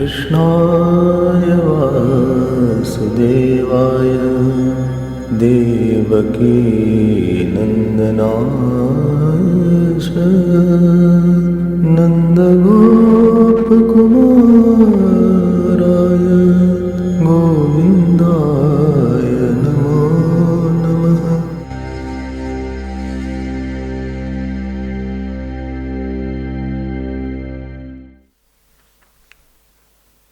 कृष्णाय वासुदेवाय देवकी नन्दनाय च नन्दगोपकुमाराय गोविन्दाय नमो नमः।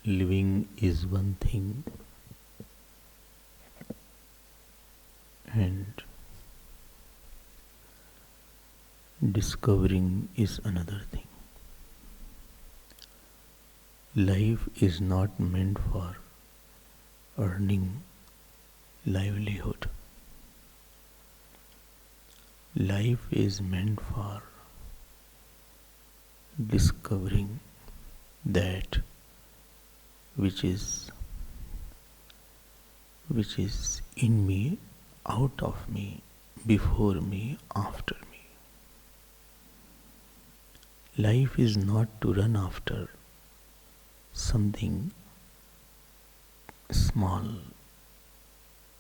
Living is one thing and discovering is another thing. Life is not meant for earning livelihood. Life is meant for discovering that which is in me, out of me, before me, after me. Life is not to run after something small.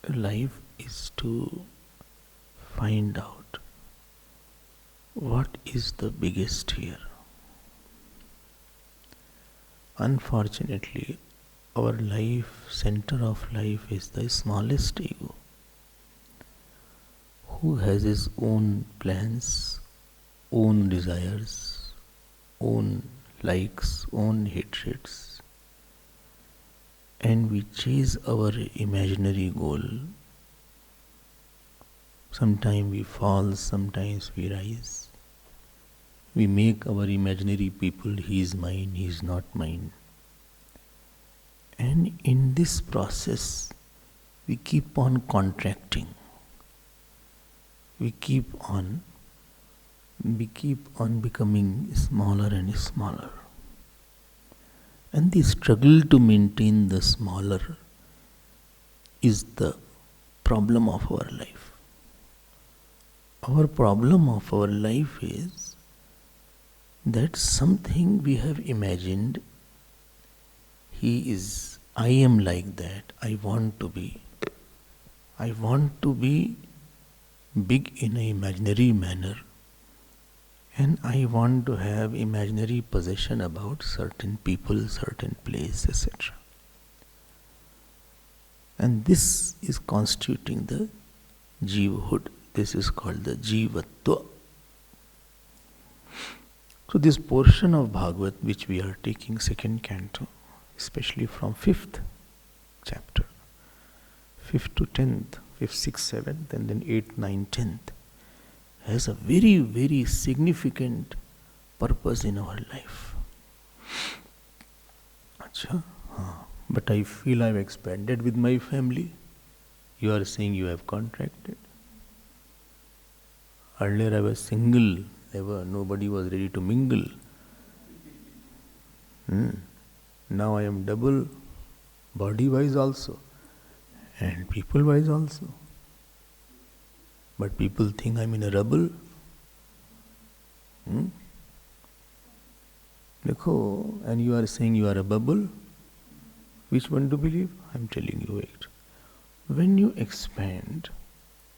Life is to find out what is the biggest here. Unfortunately, our life, center of life is the smallest ego, who has his own plans, own desires, own likes, own hatreds, and we chase our imaginary goal. Sometimes we fall, sometimes we rise. We make our imaginary people, he is mine, he is not mine. And in this process, we keep on contracting. We keep on becoming smaller and smaller. And the struggle to maintain the smaller is the problem of our life. Our problem of our life is that something we have imagined, I am like that, I want to be big in an imaginary manner, and I want to have imaginary possession about certain people, certain place, etc. And this is constituting the jivahood. This is called the jivatva. So this portion of Bhagavat which we are taking, second canto, especially from 5th chapter, 5th to 10th, 5th, 6th, 7th, and then 8th, 9th, 10th, has a very, very significant purpose in our life. Achha? But I feel I have expanded with my family. You are saying you have contracted. Earlier I was single, nobody was ready to mingle. Now I am double, body-wise also, and people-wise also. But people think I am in a rubble. Dekho, and you are saying you are a bubble. Which one to believe? I am telling you, wait. When you expand,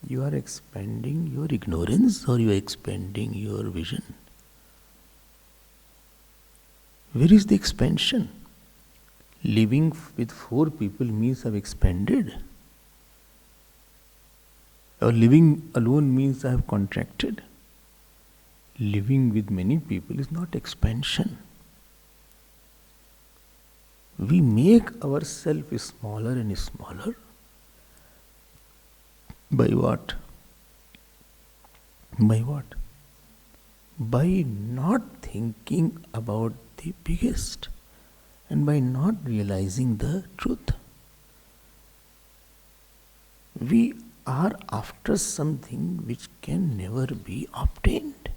you are expanding your ignorance or you are expanding your vision? Where is the expansion? Living with 4 people means I have expanded. Or living alone means I have contracted. Living with many people is not expansion. We make ourselves smaller and smaller. By what? By what? By not thinking about the biggest and by not realizing the truth. We are after something which can never be obtained.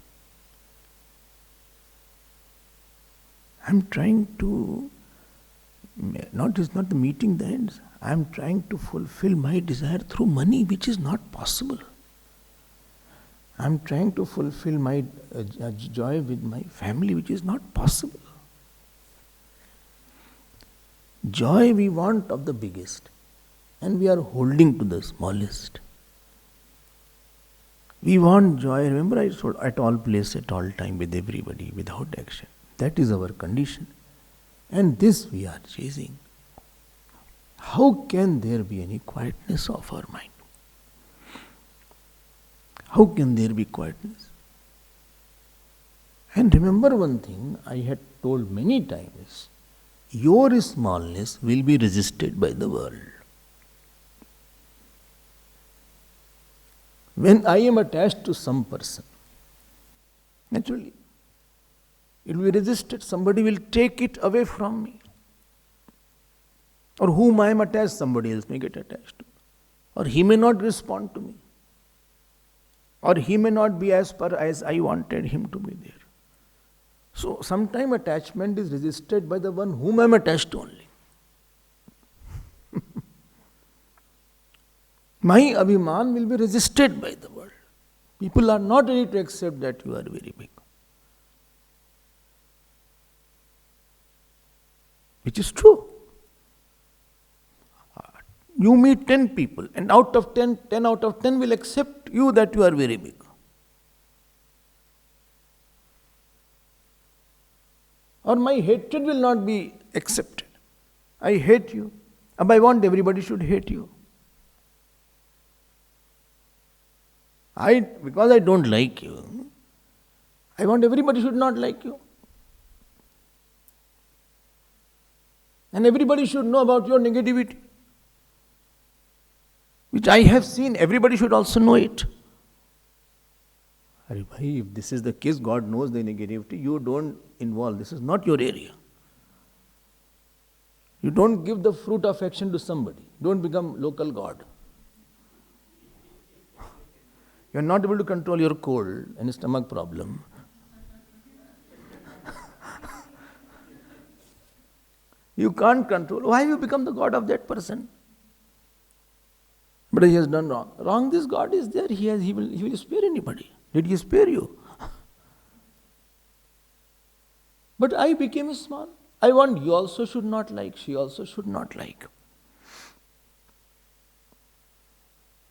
I am trying to, it's not the meeting the ends. I am trying to fulfill my desire through money, which is not possible. I am trying to fulfill my joy with my family, which is not possible. Joy we want of the biggest, and we are holding to the smallest. We want joy, remember I told, at all place, at all time, with everybody, without action. That is our condition. And this we are chasing. How can there be any quietness of our mind? How can there be quietness? And remember one thing I had told many times, your smallness will be resisted by the world. When I am attached to some person, naturally, it will be resisted. Somebody will take it away from me. Or whom I am attached, somebody else may get attached to. Or he may not respond to me. Or he may not be as per as I wanted him to be there. So sometimes attachment is resisted by the one whom I am attached to only. My abhiman will be resisted by the world. People are not ready to accept that you are very big. Which is true. You meet 10 people, and out of 10 out of 10 will accept you that you are very big. Or my hatred will not be accepted. I hate you. And I want everybody should hate you. Because I don't like you, I want everybody should not like you. And everybody should know about your negativity. Which I have seen, everybody should also know it. If this is the case, God knows the negativity, you don't involve. This is not your area. You don't give the fruit of action to somebody. Don't become local God. You are not able to control your cold and stomach problem. You can't control. Why have you become the God of that person? But he has done wrong. Wrong, this God is there. He will spare anybody. Did he spare you? But I became small. I want you also should not like. She also should not like.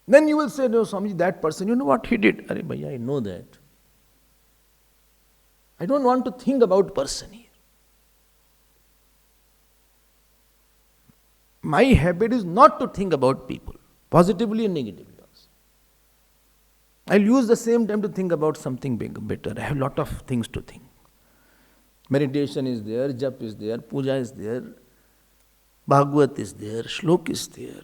Then you will say, no, Swami, that person, you know what he did? Arey bhaiya, I know that. I don't want to think about person here. My habit is not to think about people, positively and negatively also. I'll use the same time to think about something big, better. I have a lot of things to think. Meditation is there, jap is there, puja is there, Bhagavat is there, shlok is there.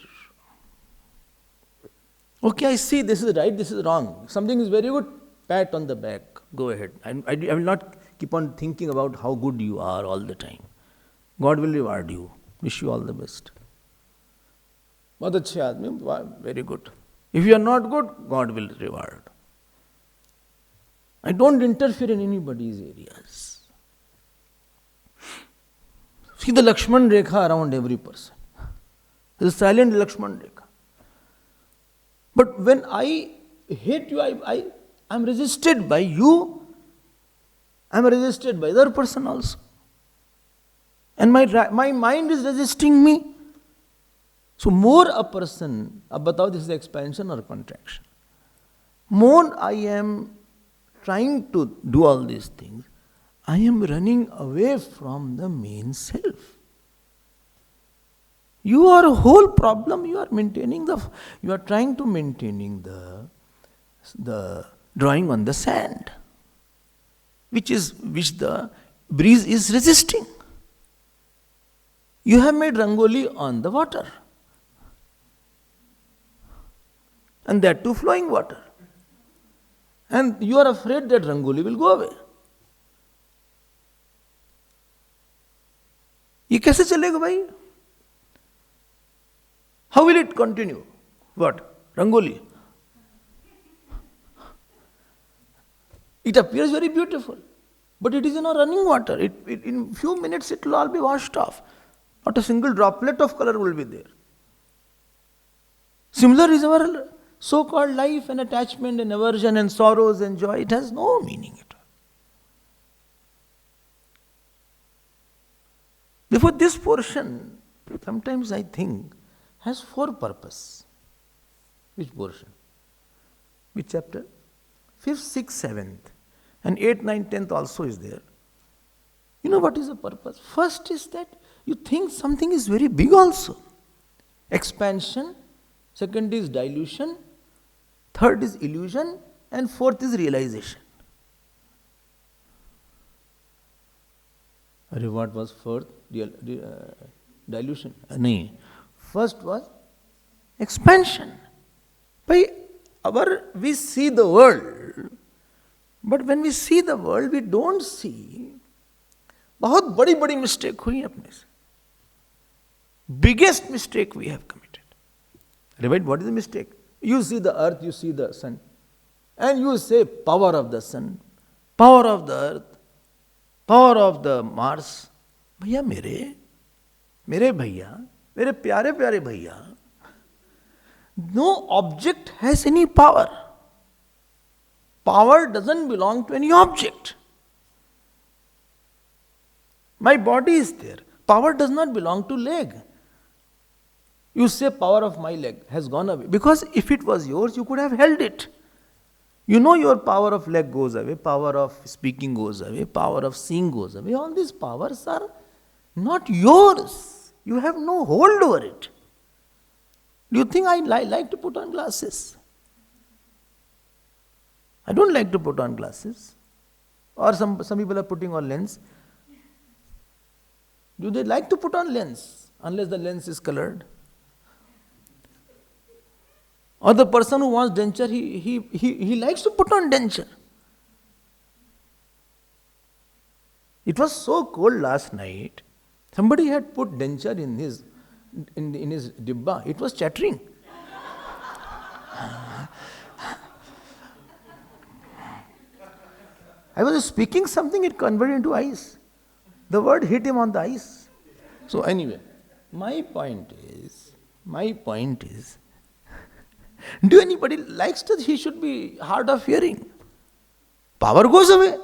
Okay, I see this is right, this is wrong. Something is very good, pat on the back, go ahead. I will not keep on thinking about how good you are all the time. God will reward you. Wish you all the best. Bahut achhe aadmi, very good. If you are not good, God will reward. I don't interfere in anybody's areas. See the Lakshman Rekha around every person. There is a silent Lakshman Rekha. But when I hate you, I am resisted by you, I am resisted by the other person also. And my mind is resisting me. So more a person, ab batao this is expansion or contraction. More I am trying to do all these things, I am running away from the main self. Your whole problem, you are trying to maintaining the drawing on the sand, which the breeze is resisting. You have made rangoli on the water, and that too flowing water, and you are afraid that rangoli will go away. ये कैसे चलेगा भाई? How will it continue? What? Rangoli. It appears very beautiful, but it is in a running water. In few minutes it will all be washed off. Not a single droplet of color will be there. Similar is our so-called life and attachment and aversion and sorrows and joy. It has no meaning at all. Therefore, this portion sometimes I think, has 4 purposes. Which portion? Which chapter? 5th, 6th, 7th. And 8th, 9th, 10th also is there. You know what is the purpose? First is that you think something is very big also. Expansion. Second is dilution. Third is illusion. And fourth is realization. What was fourth? Dilution? No. First was expansion. By we see the world, but when we see the world, we don't see बहुत बड़ी mistake हुई अपने से. Biggest mistake we have committed. Right? What is the mistake? You see the earth, you see the sun, and you say power of the sun, power of the earth, power of the Mars. भैया मेरे भैया, मेरे प्यारे प्यारे भैया, no object has any power. Power doesn't belong to any object. My body is there. Power does not belong to leg. You say power of my leg has gone away. Because if it was yours, you could have held it. You know your power of leg goes away, power of speaking goes away, power of seeing goes away. All these powers are not yours. You have no hold over it. Do you think I like to put on glasses? I don't like to put on glasses. Or some people are putting on lens. Do they like to put on lens unless the lens is colored? Or the person who wants denture, he likes to put on denture. It was so cold last night. Somebody had put denture in his dibba. It was chattering. I was speaking something, it converted into ice. The word hit him on the ice. So anyway, my point is, do anybody likes that he should be hard of hearing? Power goes away.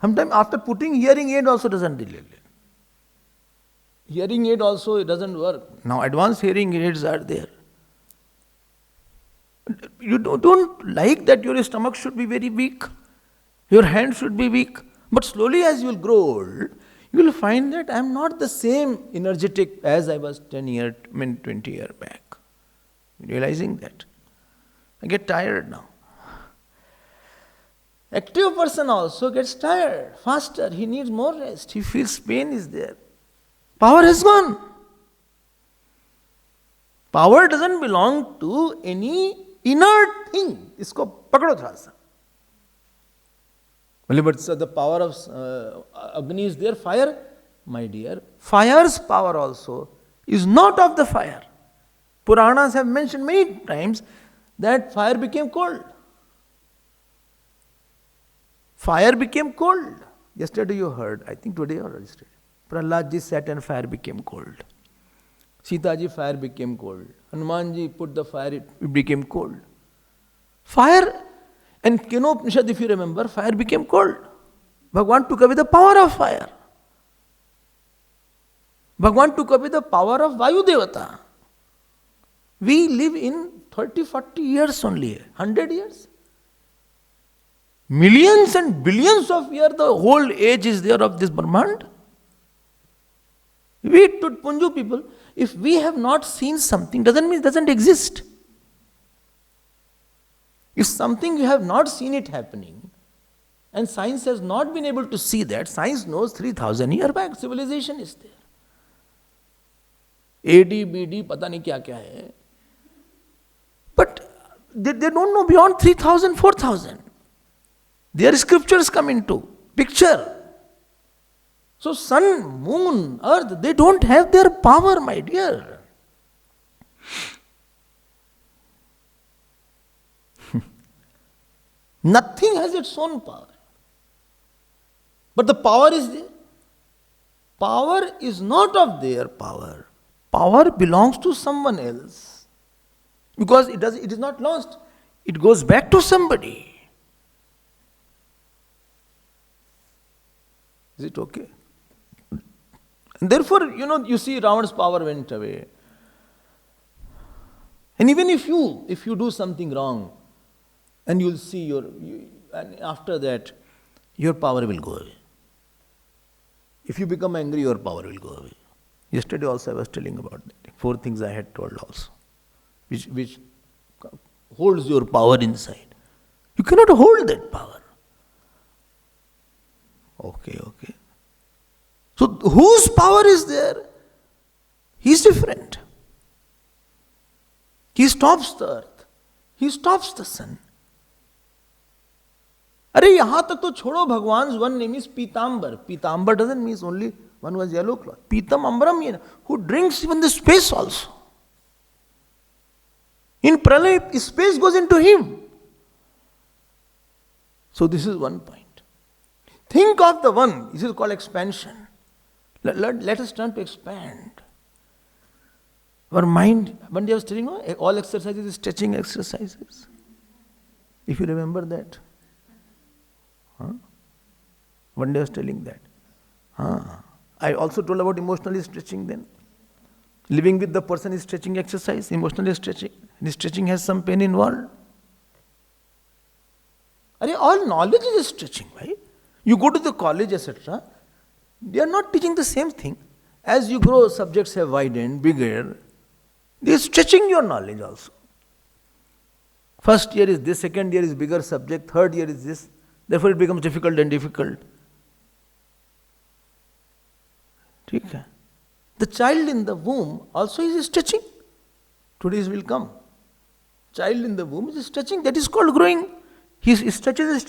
Sometimes after putting hearing aid also doesn't delay. Hearing aid also doesn't work. Now advanced hearing aids are there. You don't like that your stomach should be very weak. Your hand should be weak. But slowly as you will grow old, you will find that I am not the same energetic as I was 20 years back. Realizing that. I get tired now. Active person also gets tired faster. He needs more rest. He feels pain is there. Power has gone. Power doesn't belong to any inert thing. Isko pakdo thoda sa. But so the power of Agni is there, fire. My dear, fire's power also is not of the fire. Puranas have mentioned many times that fire became cold. Fire became cold. Yesterday you heard, I think today or yesterday. Prahlad sat and fire became cold. Sita ji, fire became cold. Hanuman ji put the fire, it became cold. Fire, and Kenopanishad, if you remember, fire became cold. Bhagavan took away the power of fire. Bhagavan took away the power of Vayu Devata. We live in 30, 40 years only, 100 years. Millions and billions of years, the whole age is there of this Brahmand. We Punju people, if we have not seen something, doesn't mean it doesn't exist. If something you have not seen it happening, and science has not been able to see that, science knows 3000 years back, civilization is there. AD, BD, pata nahi kya hai. But they don't know beyond 3000, 4000. Their scriptures come into picture. So sun, moon, earth, they don't have their power, my dear. Nothing has its own power. But the power is there. Power is not of their power. Power belongs to someone else. Because it is not lost. It goes back to somebody. Is it okay? And therefore, you see Ravana's power went away. And even if you do something wrong, and you'll see and after that, your power will go away. If you become angry, your power will go away. Yesterday also I was telling about that. 4 things I had told also, which holds your power inside. You cannot hold that power. Okay. So whose power is there? He is different. He stops the earth. He stops the sun. अरे यहाँ तक तो छोड़ो, भगवान's one name is Pitambar. Pitambar doesn't mean only one who has yellow cloth. Pitam Ambram, who drinks even the space also. In Pralay, space goes into him. So this is one point. Think of the one. This is called expansion. Let us turn to expand. Our mind, one day I was telling you, all exercises is stretching exercises. If you remember that. One day I was telling that. I also told about emotionally stretching then. Living with the person is stretching exercise, emotionally stretching. And stretching has some pain involved. All knowledge is stretching, right? You go to the college, etc. They are not teaching the same thing. As you grow, subjects have widened, bigger. They are stretching your knowledge also. First year is this, second year is bigger subject, third year is this. Therefore it becomes difficult and difficult. Okay. The child in the womb also is stretching. Today's will come. Child in the womb is stretching. That is called growing. He stretches.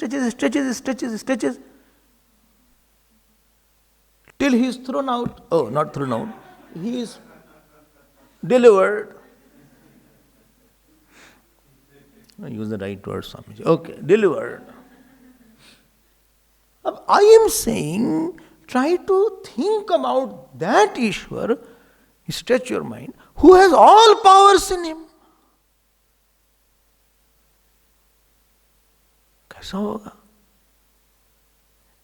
Till he is thrown out. Oh, not thrown out. He is delivered. I use the right word, Swamiji. Okay, delivered. I am saying, try to think about that Ishwar, stretch your mind, who has all powers in him. Kaisa hoga?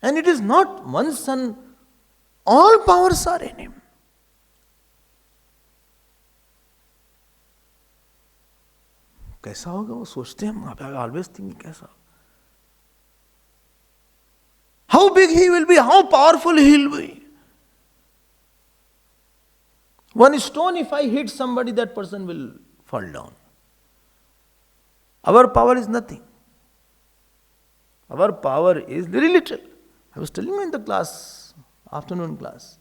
And it is not one son, all powers are in him. कैसा होगा वो सोचते हैं, I always think कैसा. How big he will be, how powerful he will be. One stone, if I hit somebody, that person will fall down. Our power is nothing. Our power is very little. I was telling you in the class, afternoon class,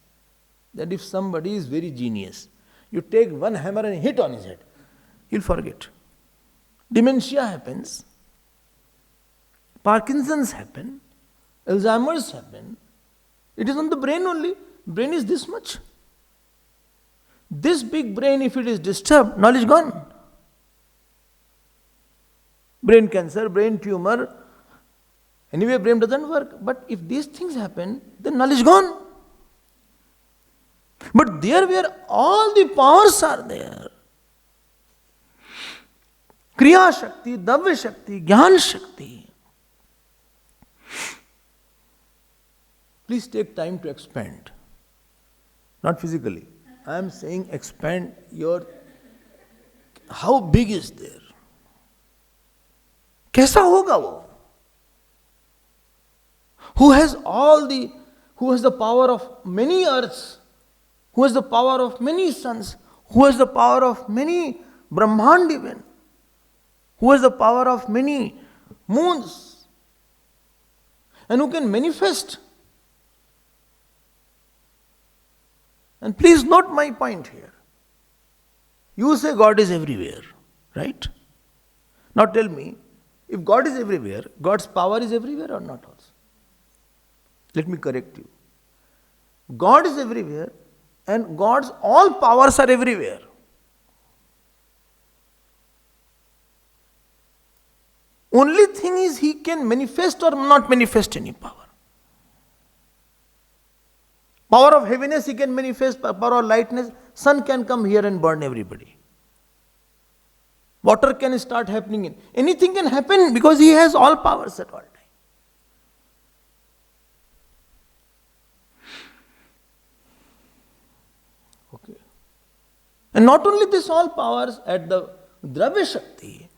that if somebody is very genius, you take one hammer and hit on his head, he'll forget. Dementia happens, Parkinson's happen, Alzheimer's happen. It is on the brain only. Brain is this much. This big brain, if it is disturbed, knowledge gone. Brain cancer, brain tumor. Anyway, brain doesn't work. But if these things happen, then knowledge gone. But there where all the powers are there, Kriya Shakti, Davya Shakti, Jnana Shakti. Please take time to expand. Not physically. I am saying expand your... How big is there? कैसा होगा वो? Who has the power of many earths, who has the power of many suns, who has the power of many Brahmand even, who has the power of many moons, and who can manifest. And please note my point here. You say God is everywhere, right? Now tell me, if God is everywhere, God's power is everywhere or not also? Let me correct you. God is everywhere and God's all powers are everywhere. Only thing is he can manifest or not manifest any power. Power of heaviness he can manifest, power of lightness. Sun can come here and burn everybody. Water can start happening. Anything can happen because he has all powers at all times. And not only this all powers at the Dravya Shakti,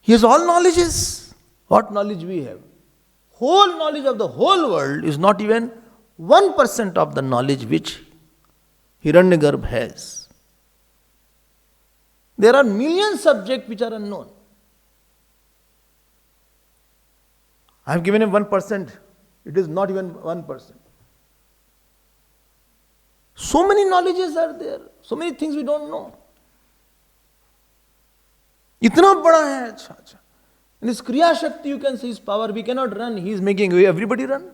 he has all knowledges. What knowledge we have? Whole knowledge of the whole world is not even 1% of the knowledge which Hiranyagarbha has. There are million subjects which are unknown. I have given him 1%. It is not even 1%. So many knowledges are there. So many things we don't know. इतना बड़ा है अच्छा अच्छा. In his Kriya Shakti you can see his power. We cannot run. He is making everybody run.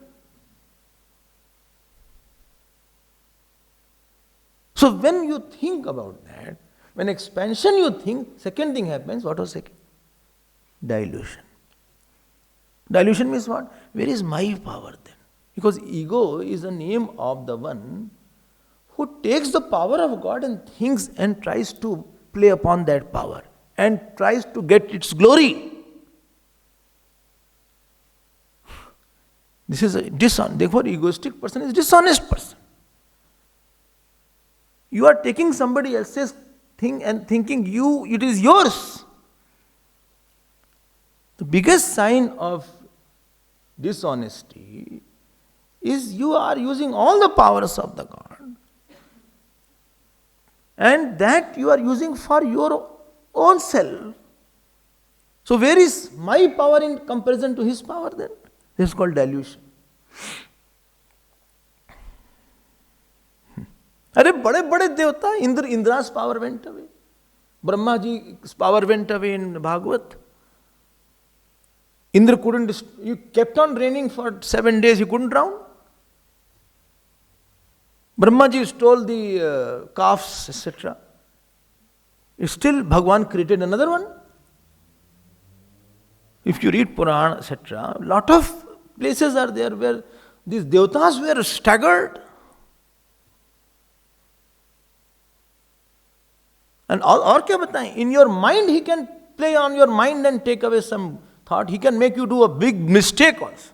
So when you think about that, when expansion you think, second thing happens. What was second? Dilution. Dilution means what? Where is my power then? Because ego is the name of the one who takes the power of God and thinks and tries to play upon that power and tries to get its glory. This is a dishonest. Therefore, egoistic person is dishonest person. You are taking somebody else's thing and thinking it is yours. The biggest sign of dishonesty is you are using all the powers of the God, and that you are using for your own self. So where is my power in comparison to his power then? This is called dilution. अरे बड़े बड़े देवता, Indra's power went away. Brahmaji's power went away in Bhagavat. Indra you kept on raining for 7 days, you couldn't drown. Brahmaji stole the calves, etc. Still Bhagwan created another one. If you read Purana, etc., lot of places are there where these devatas were staggered. And और क्या बताएं? In your mind he can play on your mind and take away some thought. He can make you do a big mistake also.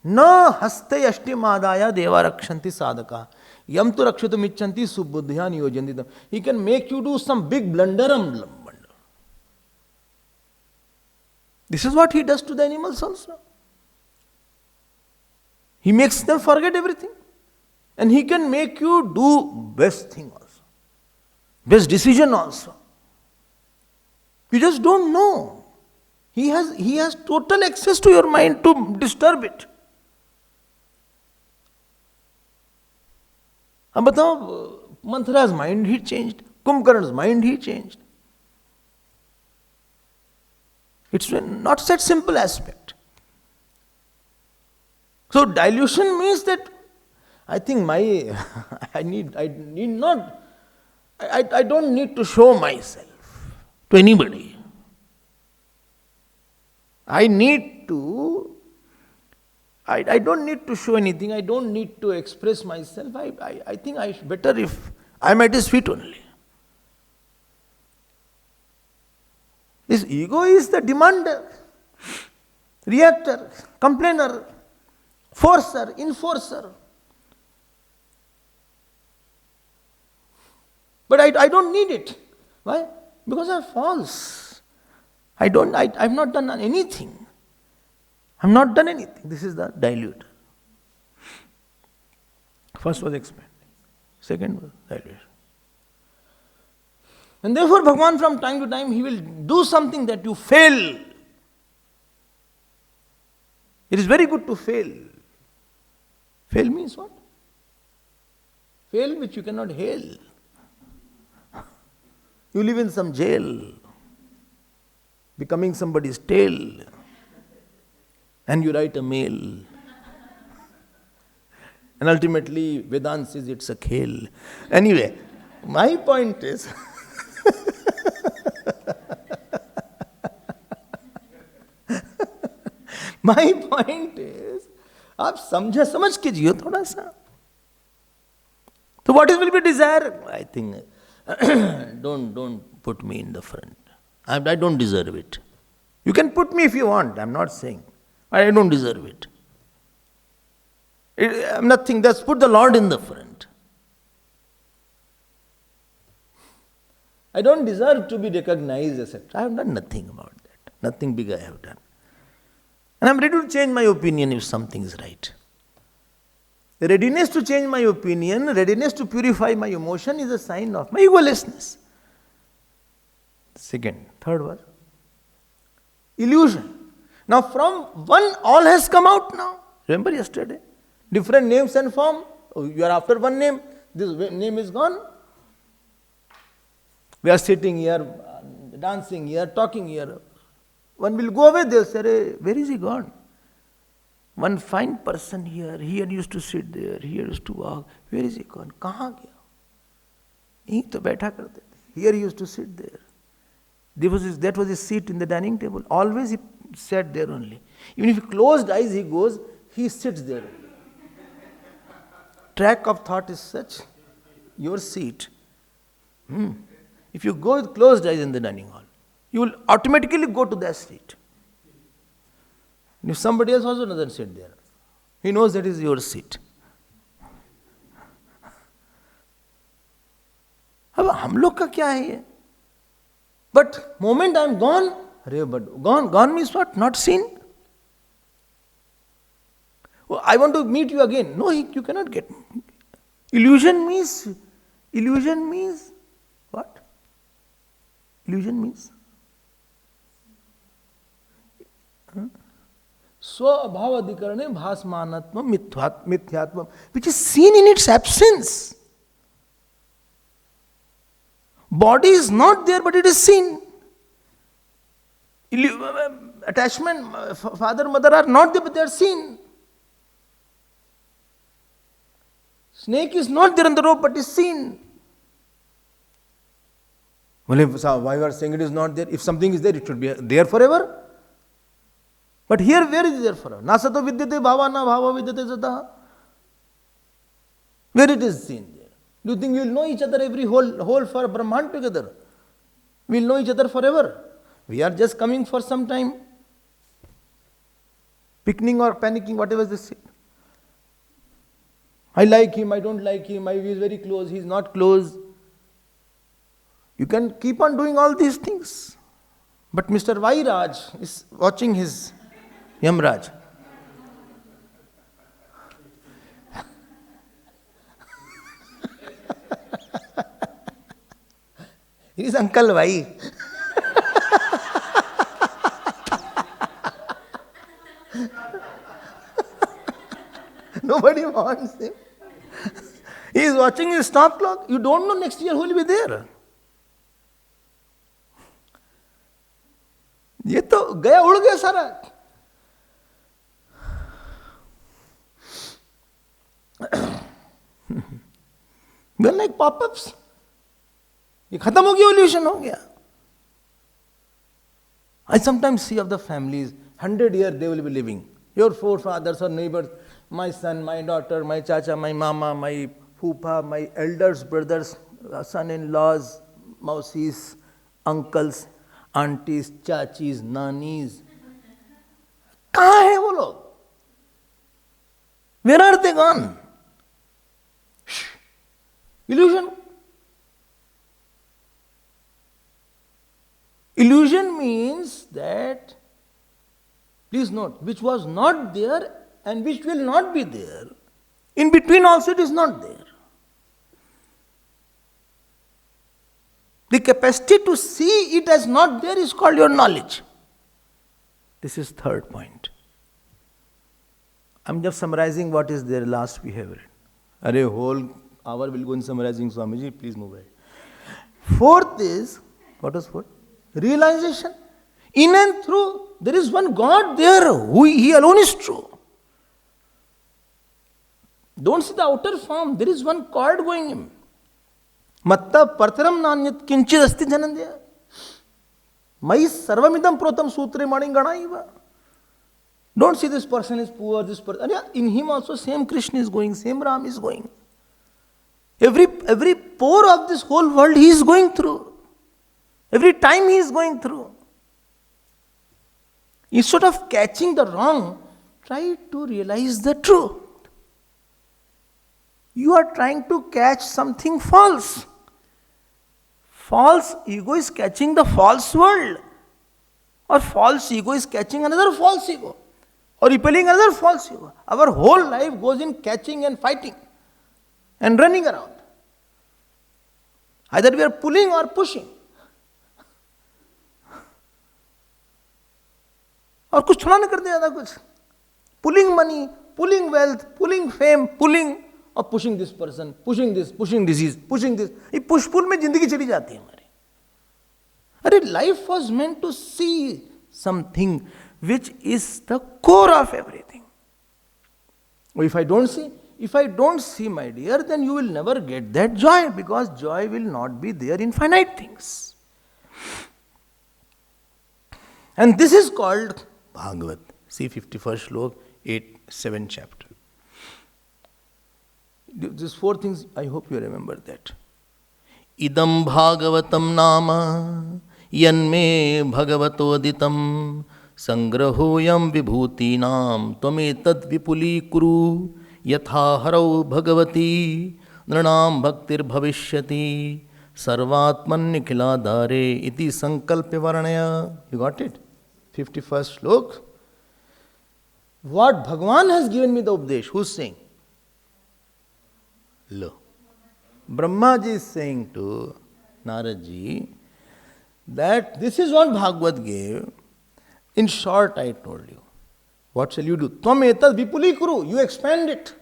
न हस्ते अष्टिमादाया देवा रक्षन्ति साधका यम तो रक्षितुम इच्छन्ति सुबुद्धिया नियोजन्ति. He can make you do some big blunder. This is what he does to the animals also. He makes them forget everything. And he can make you do best thing also. Best decision also. You just don't know. He has total access to your mind to disturb it. अब बताओ, Manthara's mind he changed, Kumbhakarna's mind he changed. It's not such simple aspect. So dilution means that I think I don't need to show myself to anybody. I don't need to show anything. I don't need to express myself. I think better if I'm at his feet only. This ego is the demander, reactor, complainer, forcer, enforcer. But I don't need it. Why? Because I'm false. I've not done anything. I've not done anything. This is the diluter. First was expanding. Second was dilution. And therefore Bhagavan from time to time he will do something that you fail. It is very good to fail. Fail means what? Fail which you cannot hail. You live in some jail, becoming somebody's tail, and you write a mail. And ultimately, Vedanta says it's a khel. Anyway, my point is, आप समझ के जियो थोड़ा सा. So what will be desire? I think, don't put me in the front. I don't deserve it. You can put me if you want. I'm not saying. I don't deserve it. I'm nothing. Just put the Lord in the front. I don't deserve to be recognized, etc. I have done nothing about that. Nothing big I have done. And I'm ready to change my opinion if something is right. Readiness to change my opinion, readiness to purify my emotion is a sign of my egolessness. Third was illusion. Now from one, all has come out now. Remember yesterday? Different names and form. Oh, you are after one name, this name is gone. We are sitting here, dancing here, talking here. One will go away, they'll say, where is he gone? One fine person here, here used to sit there, here used to walk. Where is he gone? Kahan gaya? Yahi to baitha karte the. Here he used to sit there. That was his seat in the dining table. Always he sat there only. Even if he closed eyes he goes, he sits there. Track of thought is such, your seat. If you go with closed eyes in the dining hall, you will automatically go to that seat. And if somebody else also doesn't sit there, he knows that is your seat. अब हम लोग का क्या है ये? But moment I am gone, but gone means what? Not seen. Oh, I want to meet you again. No, you cannot get me. Illusion means what? Illusion means Swa-abhav-adhikarane bhasmanatvam mithyatvam, which is seen in its absence. Body is not there, but it is seen. Attachment, father, mother are not there, but they are seen. Snake is not there on the rope, but is seen. Well, why you are saying it is not there? If something is there, it should be there forever. But here, where is it there forever? Nasato vidyate bhava na bhava vidyate sata. Where it is seen there? Do you think we will know each other every whole for Brahman together? We will know each other forever. We are just coming for some time. Picnicking or panicking, whatever this is. I like him, I don't like him, he is very close, he is not close. You can keep on doing all these things. But Mr. Vairaj is watching his Yamraj. He is Uncle Vai. Nobody wants him. He is watching his stop clock. You don't know next year who will be there. ये तो गया उड़ गया सारा. We are like pop-ups. ये खत्म हो गया, illusion हो गया. I sometimes see of the families, 100 years they will be living. Your forefathers or neighbors, my son, my daughter, my chacha, my mama, my poopa, my elders, brothers, son-in-laws, mausis, uncles, aunties, chachis, nanis. कहाँ है वो लोग? Where are they gone? Illusion. Illusion means that, please note, which was not there and which will not be there. In between also it is not there. The capacity to see it as not there is called your knowledge. This is third point. I am just summarizing what is there last we have read. A whole hour will go in summarizing, Swamiji, please move ahead. Fourth is, what was fourth? Realization. In and through, there is one God there, who He alone is true. Don't see the outer form, there is one cord going in. Matta partaram nanyat kinchid asti janandya. Mai sarvamidam protam sutre maningana. Don't see this person is poor, this person. In him also same Krishna is going, same Ram is going. Every pore of this whole world he is going through. Every time he is going through. Instead of catching the wrong, try to realize the truth. You are trying to catch something false. False ego is catching the false world. Or false ego is catching another false ego. Or repelling another false ego. Our whole life goes in catching and fighting. And running around. Either we are pulling or pushing. और कुछ थोड़ा ना करते ज़्यादा कुछ. Pulling money, pulling wealth, pulling fame, pulling or pushing this person, pushing this disease, pushing this. ये push pull में जिंदगी चली जाती है हमारी. अरे life was meant to see something which is the core of everything. If I don't see, my dear, then you will never get that joy, because joy will not be there in finite things. And this is called Bhagavat. See 51st Shlok, 7 chapter. These 4 things, I hope you remember that. Idam Bhagavatam nama yanme bhagavatoditam sangrahoyam vibhutinam tvametad vipuli kuru yatha harau bhagavati nranam bhaktir bhavishyati sarvatman nikhiladare iti sankalpya varnaya. You got it? 51st Shlok. What Bhagavan has given me the Updesh. Who's saying? Lo. Brahmaji is saying to Naradji that this is what Bhagavad gave. In short, I told you. What shall you do? Tvam etad vipuli kuru. You expand it.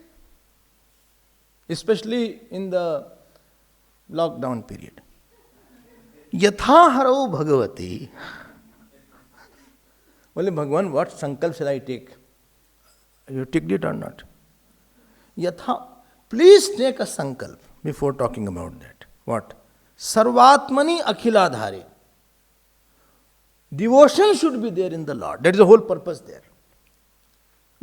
Especially in the lockdown period. Yatha harau bhagavati. Well, Bhagavan, what sankalp shall I take? You take it or not? Yatha. Please take a sankalp before talking about that. What? Sarvatmani akhiladhare. Devotion should be there in the Lord. That is the whole purpose there.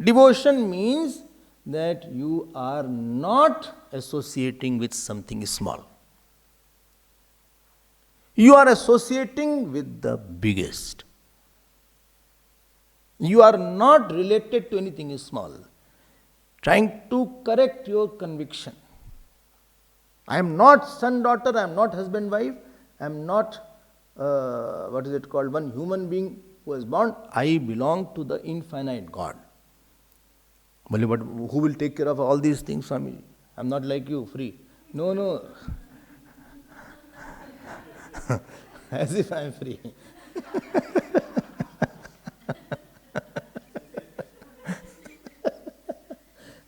Devotion means that you are not associating with something small. You are associating with the biggest. You are not related to anything small. Trying to correct your conviction. I am not son, daughter, I am not husband, wife, I am not, one human being who is born. I belong to the infinite God. But who will take care of all these things, Swami? I am not like you, free. No. As if I am free.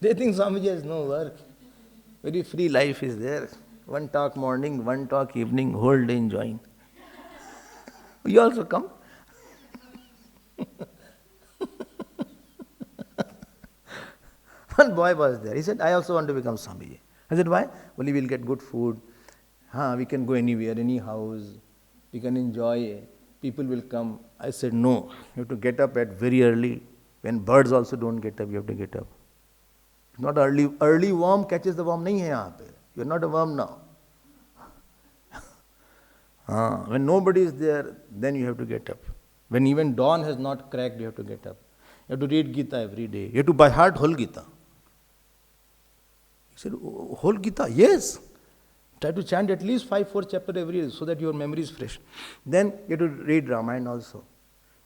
They think Swamiji has no work. Very free life is there. One talk morning, one talk evening, whole day enjoying. You also come? One boy was there. He said, I also want to become Swamiji. I said, why? Well, we will get good food. We can go anywhere, any house. We can enjoy. People will come. I said, no. You have to get up at very early. When birds also don't get up, you have to get up. Not early worm catches the worm. नहीं है यहाँ पे. You are not a worm now. When nobody is there, then you have to get up. When even dawn has not cracked, you have to get up. You have to read Gita every day. You have to by heart whole Gita. He said, whole Gita? Yes. Try to chant at least 5-4 chapters every day so that your memory is fresh. Then you have to read Ramayana also.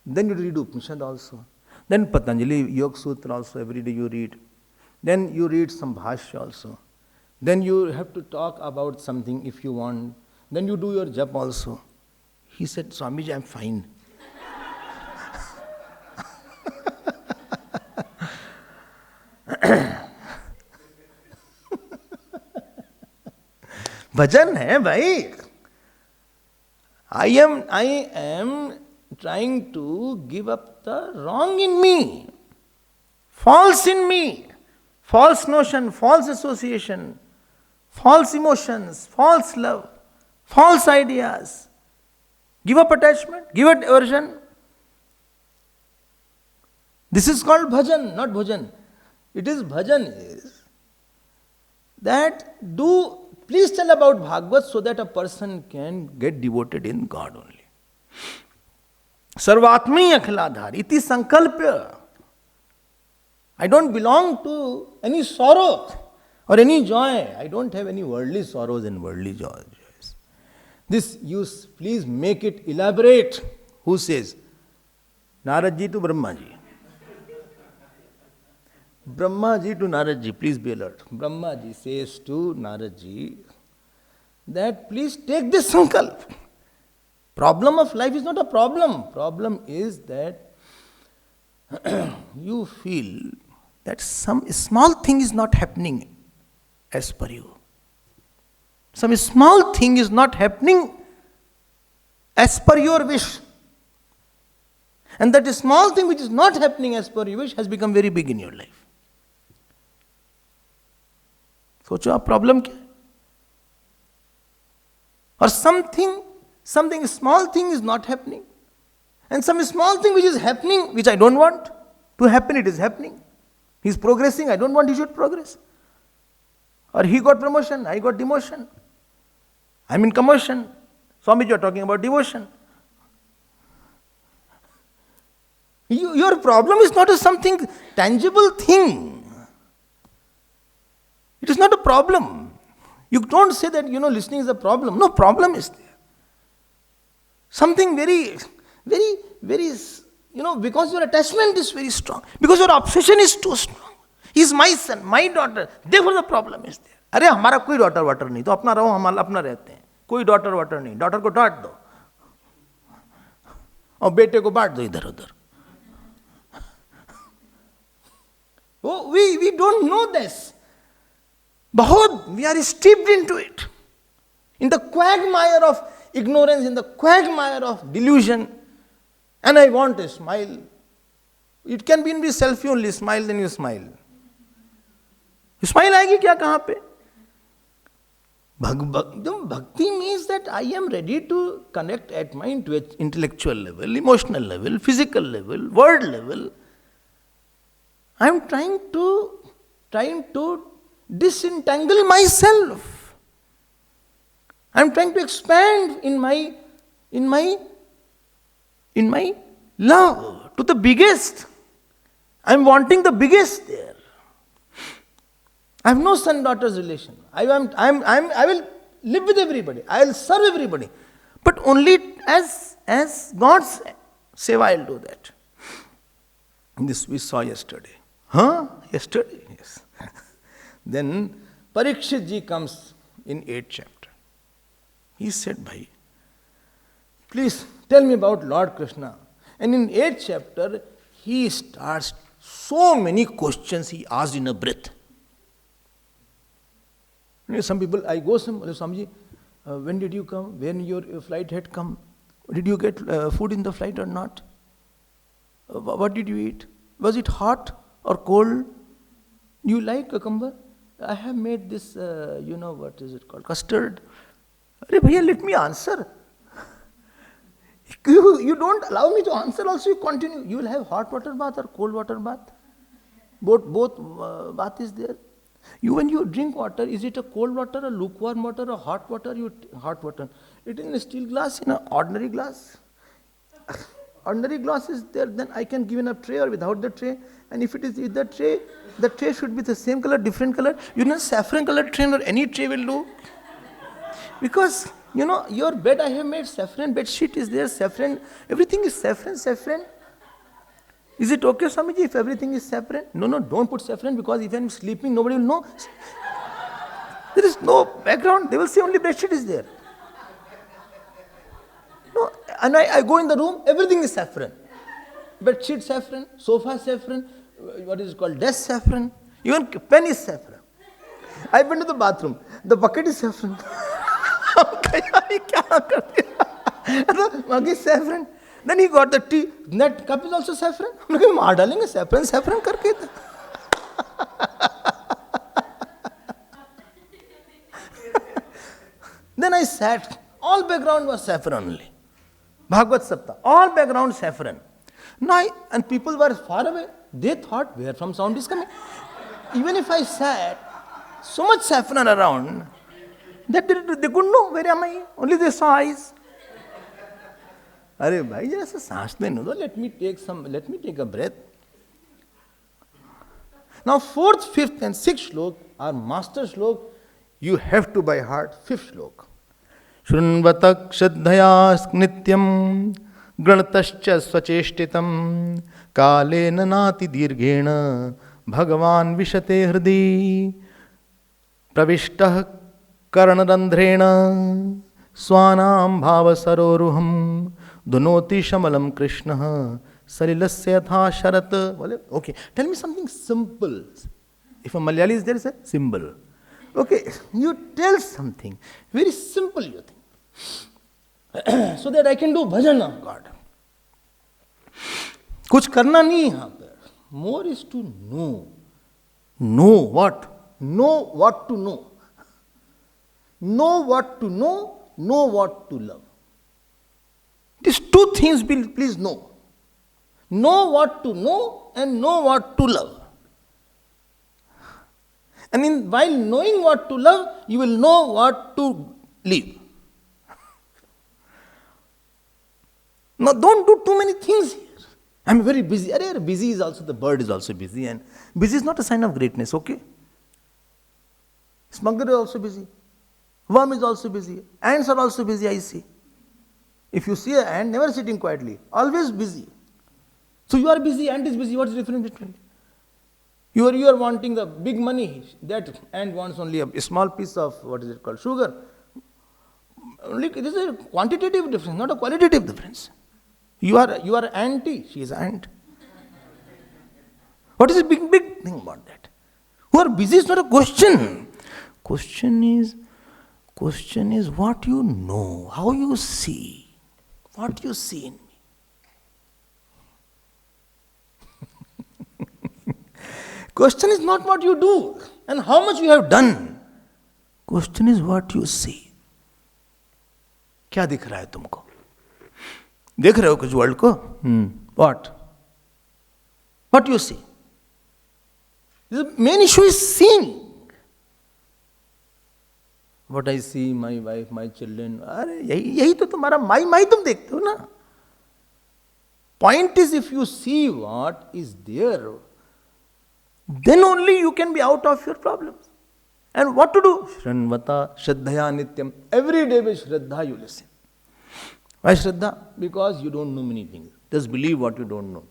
Then you read Upanishad also. Then Patanjali Yoga Sutra also every day you read. Then you read some bhashya also. Then you have to talk about something if you want. Then you do your jap also. He said, Swamiji, I am fine. Bhajan hai bhai. I am trying to give up the wrong in me. False in me. False notion, false association, false emotions, false love, false ideas. Give up attachment, give up aversion. This is called bhajan, not bhojan. It is bhajan is that please tell about Bhagavat so that a person can get devoted in God only. Sarvatmi akhiladhar, iti sankalpya. I don't belong to any sorrow or any joy. I don't have any worldly sorrows and worldly joys. This, please make it elaborate. Who says? Naradji to Brahmaji. Brahmaji to Naradji, please be alert. Brahmaji says to Naradji that please take this sankalp. Problem of life is not a problem. Problem is that you feel that some small thing is not happening as per you. Some small thing is not happening as per your wish. And that small thing which is not happening as per your wish has become very big in your life. सोचो आप problem क्या है? Or something small thing is not happening. And some small thing which is happening, which I don't want to happen, it is happening. He is progressing, I don't want he should progress. Or he got promotion, I got demotion. I'm in commotion. Swami, you are talking about devotion. Your problem is not a something tangible thing. It is not a problem. You don't say that, listening is a problem. No, problem is there. Something very, very, very, because your attachment is very strong. Because your obsession is too strong. He is my son, my daughter. Therefore the problem is there. अरे हमारा कोई daughter water नहीं, तो अपना रहो, हम अपना रहते हैं. कोई डॉटर वाटर नहीं, डॉटर को डांट दो और बेटे को बांट दो इधर उधर. Oh, we don't know this. Bahut, we are steeped into it. In the quagmire of ignorance, in the quagmire of delusion. And I want a smile. It can be in selfie only, smile, then you smile. You smile आएगी क्या कहाँ पे? Bhakti means that I am ready to connect at my intellectual level, emotional level, physical level, word level. I am trying to disentangle myself. I am trying to expand in my love to the biggest. I am wanting the biggest there. I have no son-daughter's relation. I will live with everybody. I will serve everybody. But only as God's seva I will do that. This we saw yesterday. Yesterday? Yes. Then Parikshit ji comes in 8th chapter. He said, Bhai, please tell me about Lord Krishna. And in 8th chapter, he starts so many questions he asked in a breath. Some people, I go Swamiji, when did you come? When your flight had come? Did you get food in the flight or not? What did you eat? Was it hot or cold? Do you like cucumber? I have made this, what is it called? Custard. Arey bhaiya, let me answer. You don't allow me to answer also, you continue. You will have hot water bath or cold water bath. Both bath is there. When you drink water, is it a cold water, a lukewarm water, or hot water? Hot water. It is in a steel glass, in an ordinary glass. Ordinary glass is there, then I can give in a tray or without the tray. And if it is with the tray should be the same color, different color. Saffron colored tray or any tray will do. Because, your bed I have made saffron, bed sheet is there, saffron, everything is saffron. Is it okay, Swamiji, if everything is saffron? No, don't put saffron, because if I am sleeping, nobody will know. There is no background, they will see only bed sheet is there. No, and I go in the room, everything is saffron. Bed sheet saffron, sofa saffron, what is it called, desk saffron, even pen is saffron. I went to the bathroom, the bucket is saffron. Mug is saffron. Then he got the tea. That cup is also saffron. I'm like, maar dalenge saffron karke. Then I sat. All background was saffron only. Bhagavad Sapta. All background saffron. And people were far away. They thought, where from sound is coming? Even if I sat, so much saffron around, that they couldn't know, where am I? Only they saw eyes. अरे भाई जरा सा सांस लेने दो, let me take a breath. Now 4th, 5th and 6th श्लोक our master shlok, you have to by heart, 5th shlok. Shrunvatak shraddhaya nityam granatascha swacheshtitam kalena nati dirghena bhagavan vishate hrdi pravishtah karanarandhrena swanam bhavasaroruham dunoti shamalam krishna salilasya tha sharat. Okay, tell me something simple. If a Malayali is there, say symbol. Okay, you tell something very simple, you think, so that I can do bhajan of God. कुछ करना नहीं यहाँ पर. More is to know. Know what? Know what to know. Know what to know what to love. These 2 things please know. Know what to know and know what to love. And while knowing what to love, you will know what to leave. Now don't do too many things here. I'm very busy. Busy is also, the bird is also busy, and busy is not a sign of greatness, okay? Smuggler is also busy. Worm is also busy. Ants are also busy, I see. If you see an ant, never sitting quietly, always busy. So you are busy, ant is busy. What is the difference between it? You are wanting the big money. That ant wants only a small piece of, what is it called, sugar. Only this is a quantitative difference, not a qualitative difference. You are anti, she is ant. What is the big thing about that? Who are busy is not a question. Question is what you know, how you see, what you see in me. Question is not what you do and how much you have done. Question is what you see. क्या दिख रहा है तुमको? देख रहे हो कुछ world को? What? What you see? The main issue is seeing. What I see, my wife, my children. अरे यही तो तुम्हारा माई तुम देखते हो ना. Point is, if you see what is there, then only you can be out of your problems. And what to do? Shranvata Shraddhaya Nityam. Every day with Shraddha you listen. Why Shraddha? Because you don't know many things. Just believe what you don't know,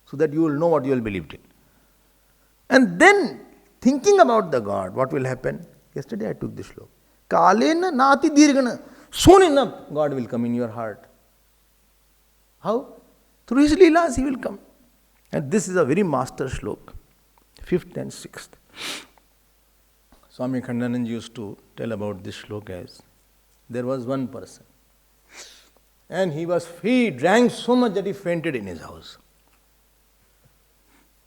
so that you will know what you will believe in. And then, thinking about the God, what will happen? Yesterday I took this shlok. Kalena nati dirghana. Soon enough, God will come in your heart. How? Through His Leelas He will come. And this is a very master shlok. 5th and 6th. Swami Abhedananda used to tell about this shlok as, there was one person, and he drank so much that he fainted in his house.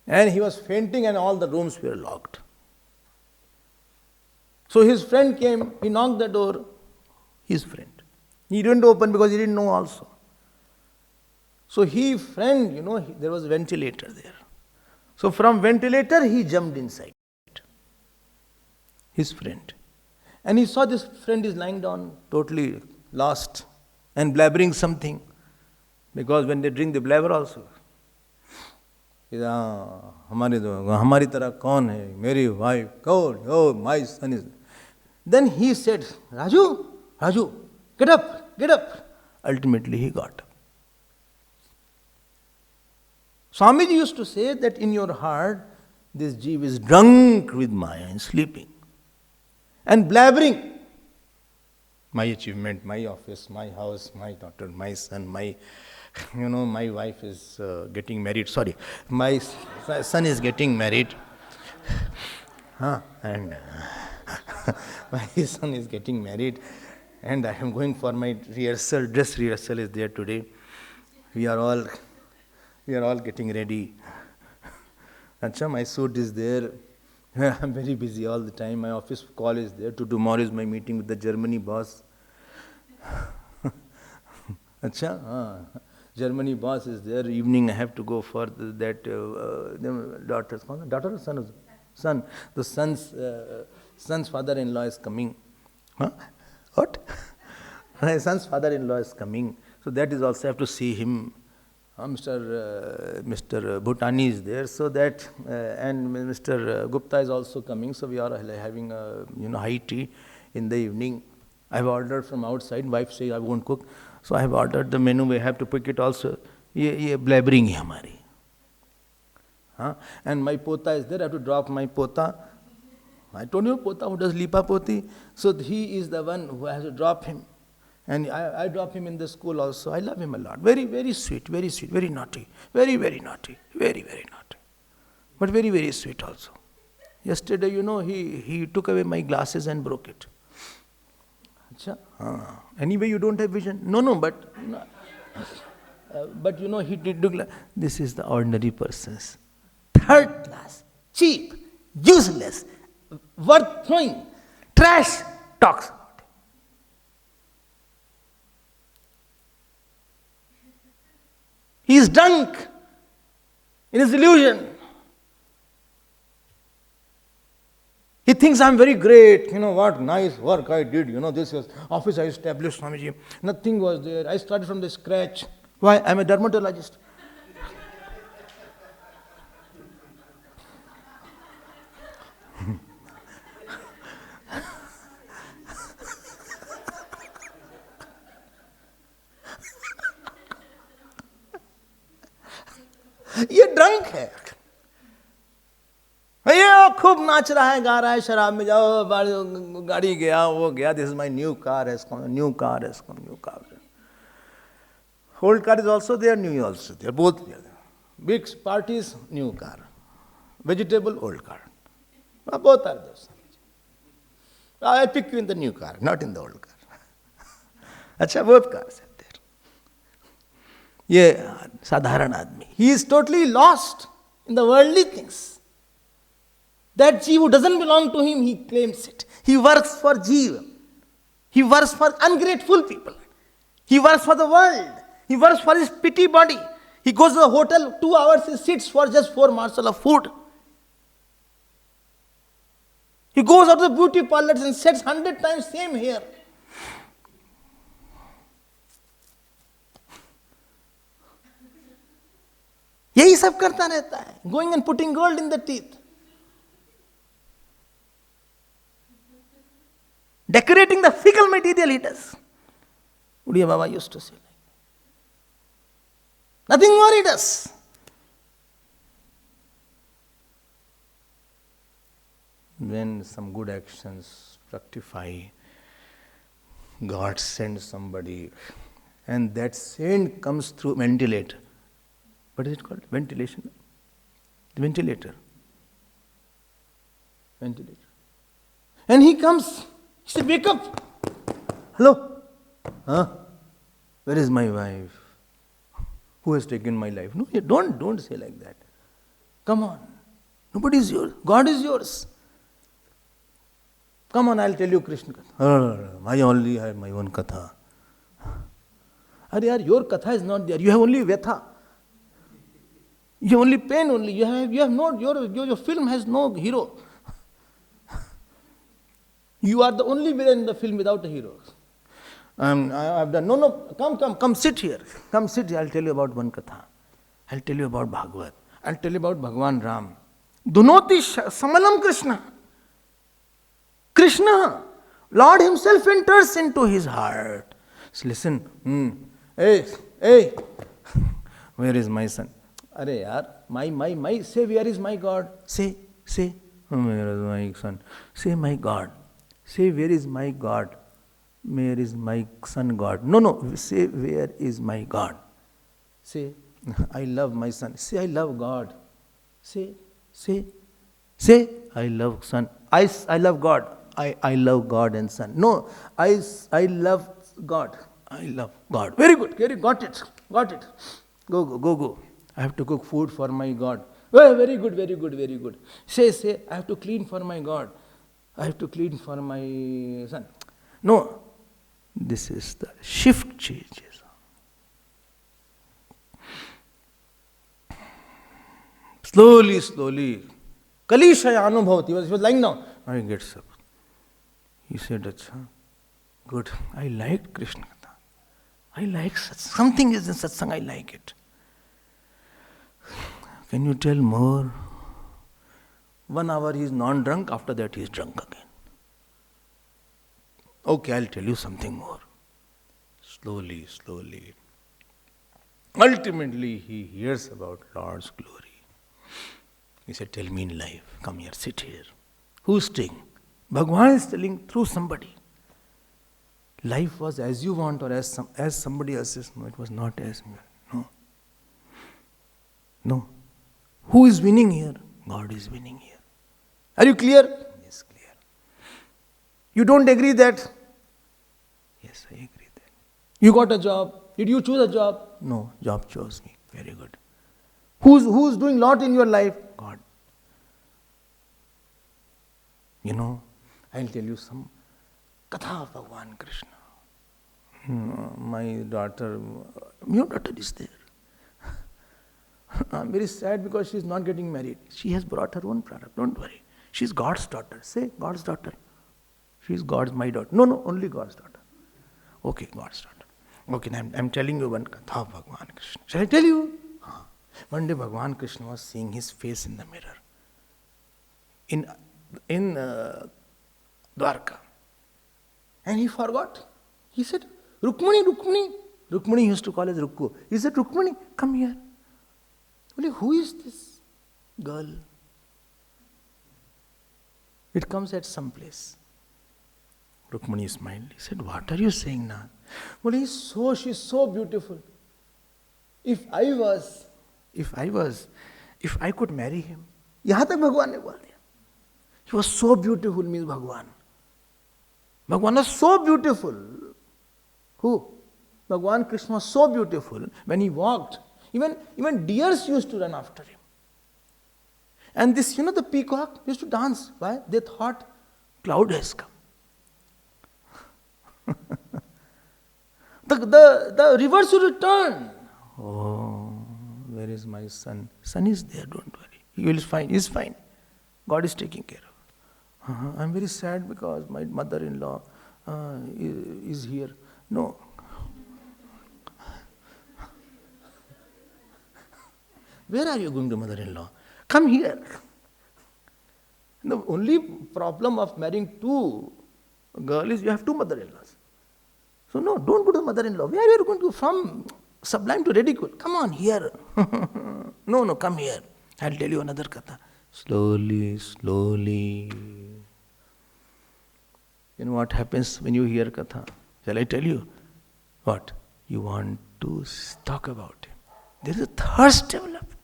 And he was fainting and all the rooms were locked. So his friend came, he knocked the door, his friend. He didn't open because he didn't know also. So there was a ventilator there. So from ventilator he jumped inside. His friend. And he saw this friend is lying down, totally lost and blabbering something. Because when they drink, they blabber also. हमारी तरह कौन है? मेरी wife, कौन? Oh, my son is. Then he said, Raju, get up. Ultimately he got up. Swamiji used to say that in your heart, this jeev is drunk with Maya and sleeping. And blabbering. My achievement, my office, my house, my daughter, my son, my wife is getting married. Sorry, my son is getting married. And my son is getting married. And I am going for my rehearsal. Dress rehearsal is there today. We are all getting ready. Acha, my suit is there. I'm very busy all the time. My office call is there. Tomorrow is my meeting with the Germany boss. Acha, Germany boss is there. Evening I have to go for that daughter or son? Son. The son's father-in-law is coming. Huh? What? My son's father-in-law is coming. So that is also I have to see him. Mr. Bhutani is there, so that and Mr. Gupta is also coming. So we are having a high tea in the evening. I have ordered from outside. Wife says I won't cook, so I have ordered the menu. We have to pick it also. ये blabbering है हमारी. And my pota is there. I have to drop my pota. I told you pota who does lipa poti. So he is the one who has to drop him. And I drop him in the school also. I love him a lot. Very, very sweet, very naughty. Very, very naughty. Very, very naughty. But very, very sweet also. Yesterday, he took away my glasses and broke it. Achha? Anyway, you don't have vision. No, but he did do this is the ordinary person's. Third class, cheap, useless, worth throwing, trash, talks. He is drunk in his illusion. He thinks I'm very great. What nice work I did. This was office I established, Swamiji. Nothing was there. I started from the scratch. Why? I'm a dermatologist. ये drunk है, ये खूब नाच रहा है, गा रहा है, शराब में जाओ, गाड़ी गया, वो गया. This is my new car has come, new car. Old car is also there, new also there, both there. Big parties, new car. Vegetable, old car. Both are there. I pick you in the new car, not in the old car. अच्छा, both cars. ये साधारण आदमी. He is totally lost in the worldly things. That Jeev who doesn't belong to him, he claims it. He works for Jeev. He works for ungrateful people. He works for the world. He works for his pity body. He goes to the hotel, 2 hours he sits for just 4 morsels of food. He goes out to the beauty parlors and sets 100 times same hair. यही सब करता रहता है. Going and putting gold in the teeth. Decorating the fickle material he does. Udiya Baba used to say like that. Nothing more he does. When some good actions fructify, God sends somebody, and that saint comes through ventilator. What is it called? Ventilation? The ventilator. Ventilator. And he comes. He said, wake up. Hello? Where is my wife? Who has taken my life? No, don't say like that. Come on. Nobody is yours. God is yours. Come on, I'll tell you Krishna Katha. I only have my own Katha. Your Katha is not there. You have only Vyatha. You have only pain only. You have no, your film has no hero. You are the only villain in the film without a hero. I have done, come sit here. Come sit here, I'll tell you about one Katha. I'll tell you about Bhagavat. I'll tell you about Bhagavan Ram. Dunoti Samalam Krishna. Krishna, Lord himself enters into his heart. So listen, hey, where is my son? Are yaar, my, say where is my God? Say, where is my son? Say my God. Say where is my God? Where is my son God? No, say where is my God? Say, I love my son. Say, I love God. Say, I love son. I love God. I love God and son. No, I love God. I love God. Very good. Got it. Go. I have to cook food for my God. Oh, very good. Say, I have to clean for my God. I have to clean for my son. No, this is the shift changes. Slowly. Kalishaya anubhavati. He was lying down. Now he gets up. He said, Acha, good. I liked Krishna Katha. I like satsang. Something is in satsang, I like it. Can you tell more? 1 hour he is non-drunk, after that he is drunk again. Okay, I'll tell you something more. Slowly, slowly. Ultimately, he hears about Lord's glory. He said, tell me in life, come here, sit here. Who's saying? Bhagavan is telling through somebody. Life was as you want or as somebody else's. No, it was not as me. No. No. Who is winning here? God is winning here. Are you clear? Yes, clear. You don't agree that? Yes, I agree that. You got a job. Did you choose a job? No, job chose me. Very good. Who's doing lot in your life? God. You know, I'll tell you some katha of Bhagavan Krishna. My daughter, your daughter is there. I'm very sad because she's not getting married. She has brought her own product. Don't worry. She's God's daughter. Say, God's daughter. She's my daughter. No, only God's daughter. Okay, God's daughter. Okay, now I'm telling you one katha of Bhagavan Krishna. Shall I tell you? One day Bhagavan Krishna was seeing his face in the mirror. In Dwarka. And he forgot. He said, Rukmani. Rukmani used to call as Rukku. He said, Rukmani, come here. Well, who is this girl? It comes at some place. Rukmani smiled. He said, what are you saying now? Well, she's so beautiful. If I could marry him. Yahan tak Bhagavan ne bol diya. He was so beautiful, means Bhagavan. Bhagavan was so beautiful. Who? Bhagavan Krishna was so beautiful. When he walked, even deers used to run after him. And this, the peacock used to dance. Why? They thought cloud has come. The rivers will return. Oh, where is my son? Son is there, don't worry. He will find. He's fine. God is taking care of. I'm very sad because my mother-in-law is here. No. Where are you going to, mother-in-law? Come here. The only problem of marrying two girls is you have two mother-in-laws. So no, don't go to mother-in-law. Where are you going to? From sublime to ridicule. Come on, here. No, come here. I'll tell you another katha. Slowly, slowly. You know what happens when you hear katha? Shall I tell you? What? You want to talk about him. There is a thirst developed.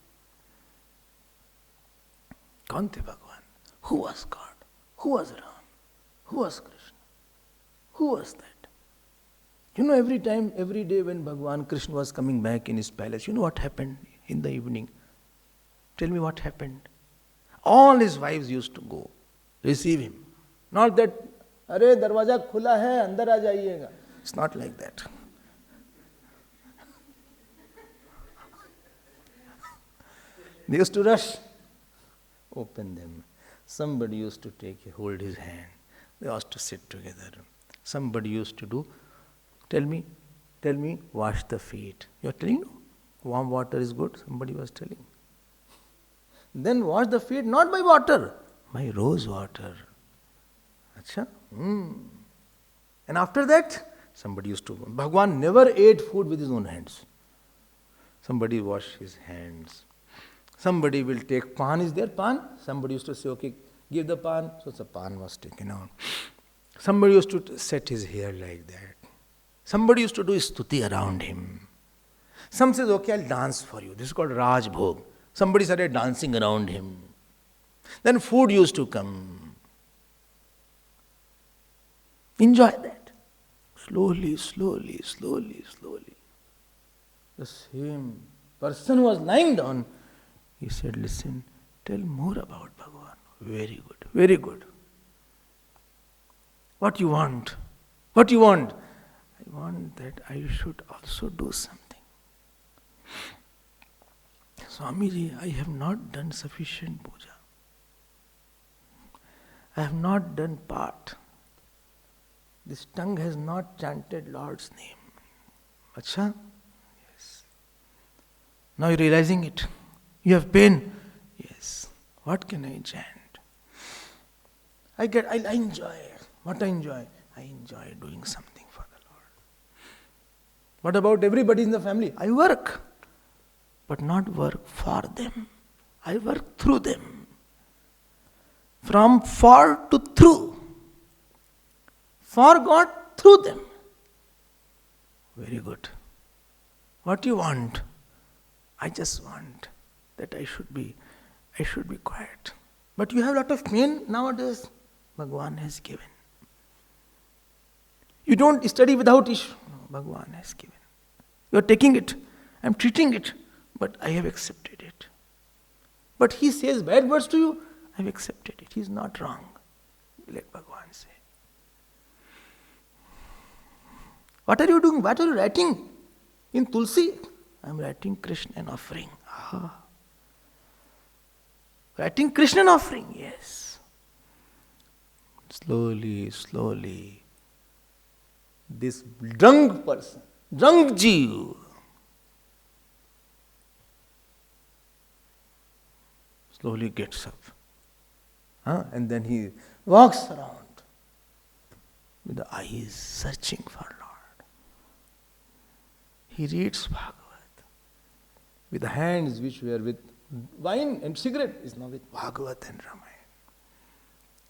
Kante Bhagavan? Who was God? Who was Ram? Who was Krishna? Who was that? Every day when Bhagavan Krishna was coming back in his palace, you know what happened in the evening? Tell me what happened. All his wives used to go, receive him. Not that, Are darwaja khula hai, andar aa jaiyega. It's not like that. They used to rush, open them. Somebody used to hold his hand. They used to sit together. Somebody used to do, tell me, wash the feet. You are telling, warm water is good, somebody was telling. Then wash the feet not by water, by rose water. Achha? And after that, somebody used to, Bhagavan never ate food with his own hands. Somebody washed his hands. Somebody will take pan, is there pan? Somebody used to say, okay, give the pan. So the pan was taken out. Somebody used to set his hair like that. Somebody used to do stuti around him. Some says, okay, I'll dance for you. This is called Raj Bhog. Somebody started dancing around him. Then food used to come. Enjoy that. Slowly, slowly, slowly, slowly. The same person who was lying down, he said, listen, tell more about Bhagavan. Very good, very good. What you want? What you want? I want that I should also do something. Swamiji, I have not done sufficient puja. I have not done part. This tongue has not chanted Lord's name. Achha? Yes. Now you're realizing it. You have pain? Yes. What can I chant? I enjoy. What I enjoy? I enjoy doing something for the Lord. What about everybody in the family? I work. But not work for them. I work through them. From for to through. For God, through them. Very good. What do you want? I just want that I should be quiet. But you have a lot of pain nowadays. Bhagavan has given. You don't study without issue. No, Bhagavan has given. You are taking it. I am treating it. But I have accepted it. But he says bad words to you. I have accepted it. He is not wrong. Let Bhagavan say. What are you doing? What are you writing? In Tulsi, I am writing Krishna offering. Ah. Writing Krishna offering, yes. Slowly, slowly, this drunk person, drunk Jeev, slowly gets up. And then he walks around with the eyes searching for Lord. He reads Bhagavat with the hands which were with wine and cigarette is now with Bhagavat and Ramayana.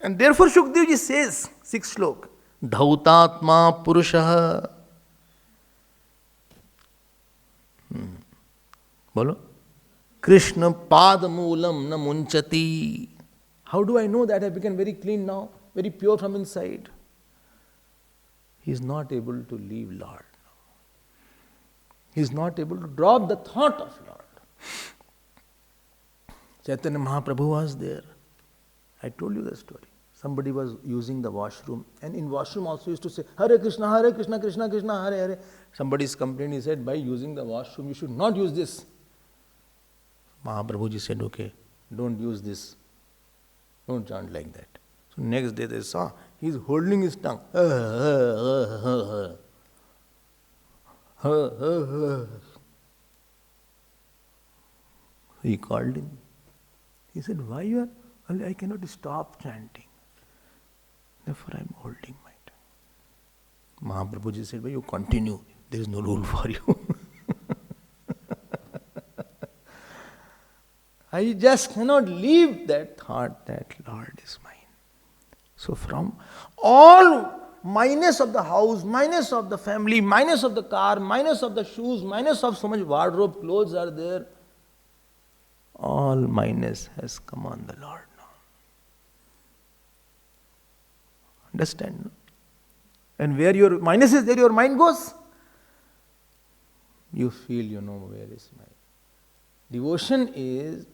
And therefore Shukdevji says, 6th slok, Dhautatma Purushaha. Bolo? Krishna Padamulam na munchati. How do I know that I become very clean now, very pure from inside? He is not able to leave Lord. He is not able to drop the thought of Lord. Chaitanya Mahaprabhu was there. I told you the story. Somebody was using the washroom, and in washroom also used to say, Hare Krishna, Krishna Krishna, Hare Hare. Somebody is complaining, he said, by using the washroom, you should not use this. Mahaprabhuji said, okay, don't use this. Don't chant like that. So next day they saw, he is holding his tongue. He called him. He said, why you are? I cannot stop chanting. Therefore I am holding my tongue. Mahaprabhuji said, you continue. There is no rule for you. I just cannot leave that thought that Lord is mine. So from all minus of the house, minus of the family, minus of the car, minus of the shoes, minus of so much wardrobe, clothes are there, all minus has come on the Lord now. Understand? No? And where your minus is, there your mind goes. You feel, where is my... Devotion is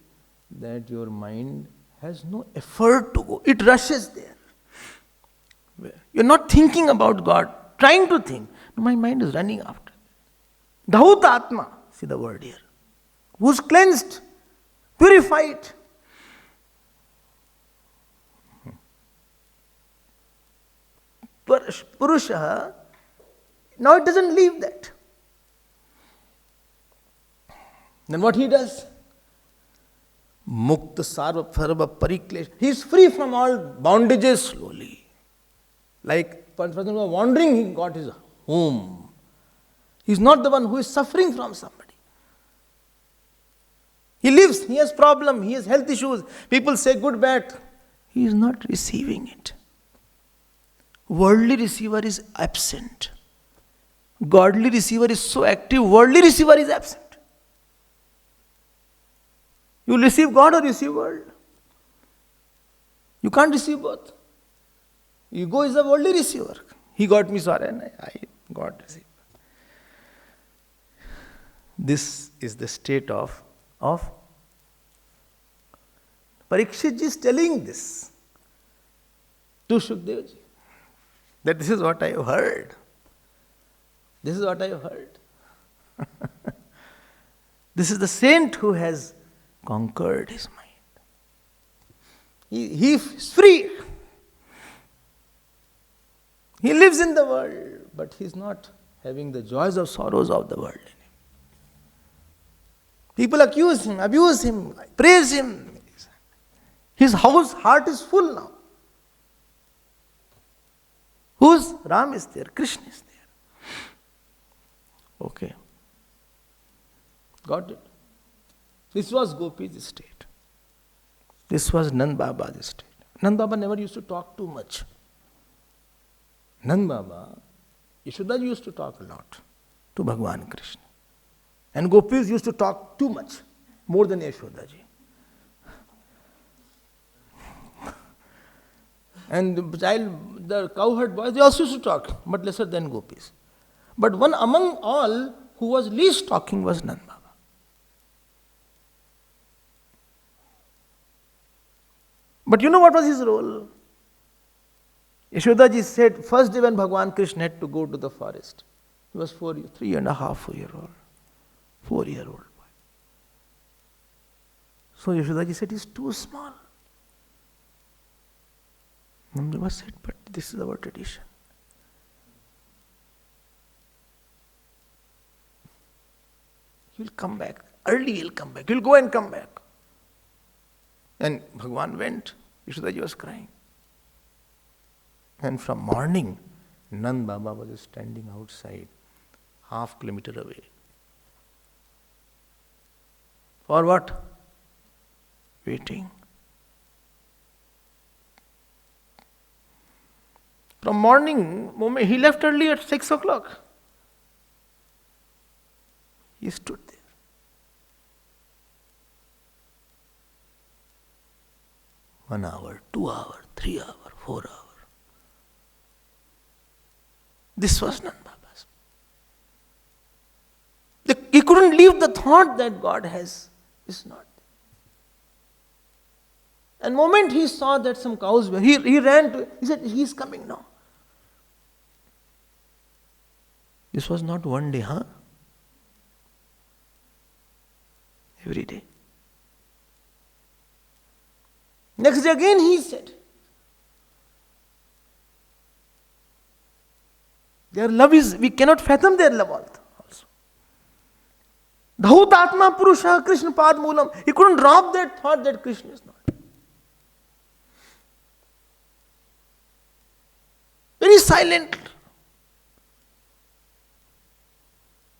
that your mind has no effort to go. It rushes there. You're not thinking about God, trying to think. No, my mind is running after. Dhaut Atma, see the word here. Who's cleansed, purified. Purusha, now it doesn't leave that. Then what he does? Mukta sarva sarva pariklesh. He is free from all bondages slowly. Like, for example, wandering, he got his home. He is not the one who is suffering from somebody. He lives, he has problem, he has health issues. People say good, bad. He is not receiving it. Worldly receiver is absent. Godly receiver is so active, worldly receiver is absent. You will receive God or receive world. You can't receive both. Ego is a worldly receiver. He got me, sorry, and I got receiver. This is the state of Parikshit ji is telling this to Shukdevji. That this is what I have heard. This is what I have heard. This is the saint who has conquered his mind. He is free. He lives in the world, but he is not having the joys or sorrows of the world in him. People accuse him, abuse him, praise him. His heart is full now. Whose? Ram is there, Krishna is there. Okay. Got it? This was Gopi's state. This was Nand Baba's state. Nand Baba never used to talk too much. Nand Baba, Yashoda used to talk a lot to Bhagwan Krishna. And Gopis used to talk too much, more than Yashoda ji. And the cowherd boys, they also used to talk, but lesser than Gopis. But one among all who was least talking was Nand Baba. But you know what was his role? Yashoda ji said, first day when Bhagwan Krishna had to go to the forest, he was 3.5-4-year-old. 4-year-old boy. So Yashoda ji said, he's too small. Nand Baba said, but this is our tradition. He'll come back. Early he'll come back. He'll go and come back. And Bhagwan went. Yashoda ji was crying. And from morning, Nand Baba was standing outside, half kilometer away. For what? Waiting. From morning, moment he left early at 6 o'clock. He stood there. One hour, 2 hours, 3 hours, 4 hours. This was Nand Baba's. He couldn't leave the thought that God is not. And moment he saw that some cows were, he ran to, he said, he's coming now. This was not one day, huh? Every day. Next day again he said, their love is, we cannot fathom their love also. Dhaut Atma Purusha Krishna Pad Moolam. He couldn't drop that thought that Krishna is not. Very silent.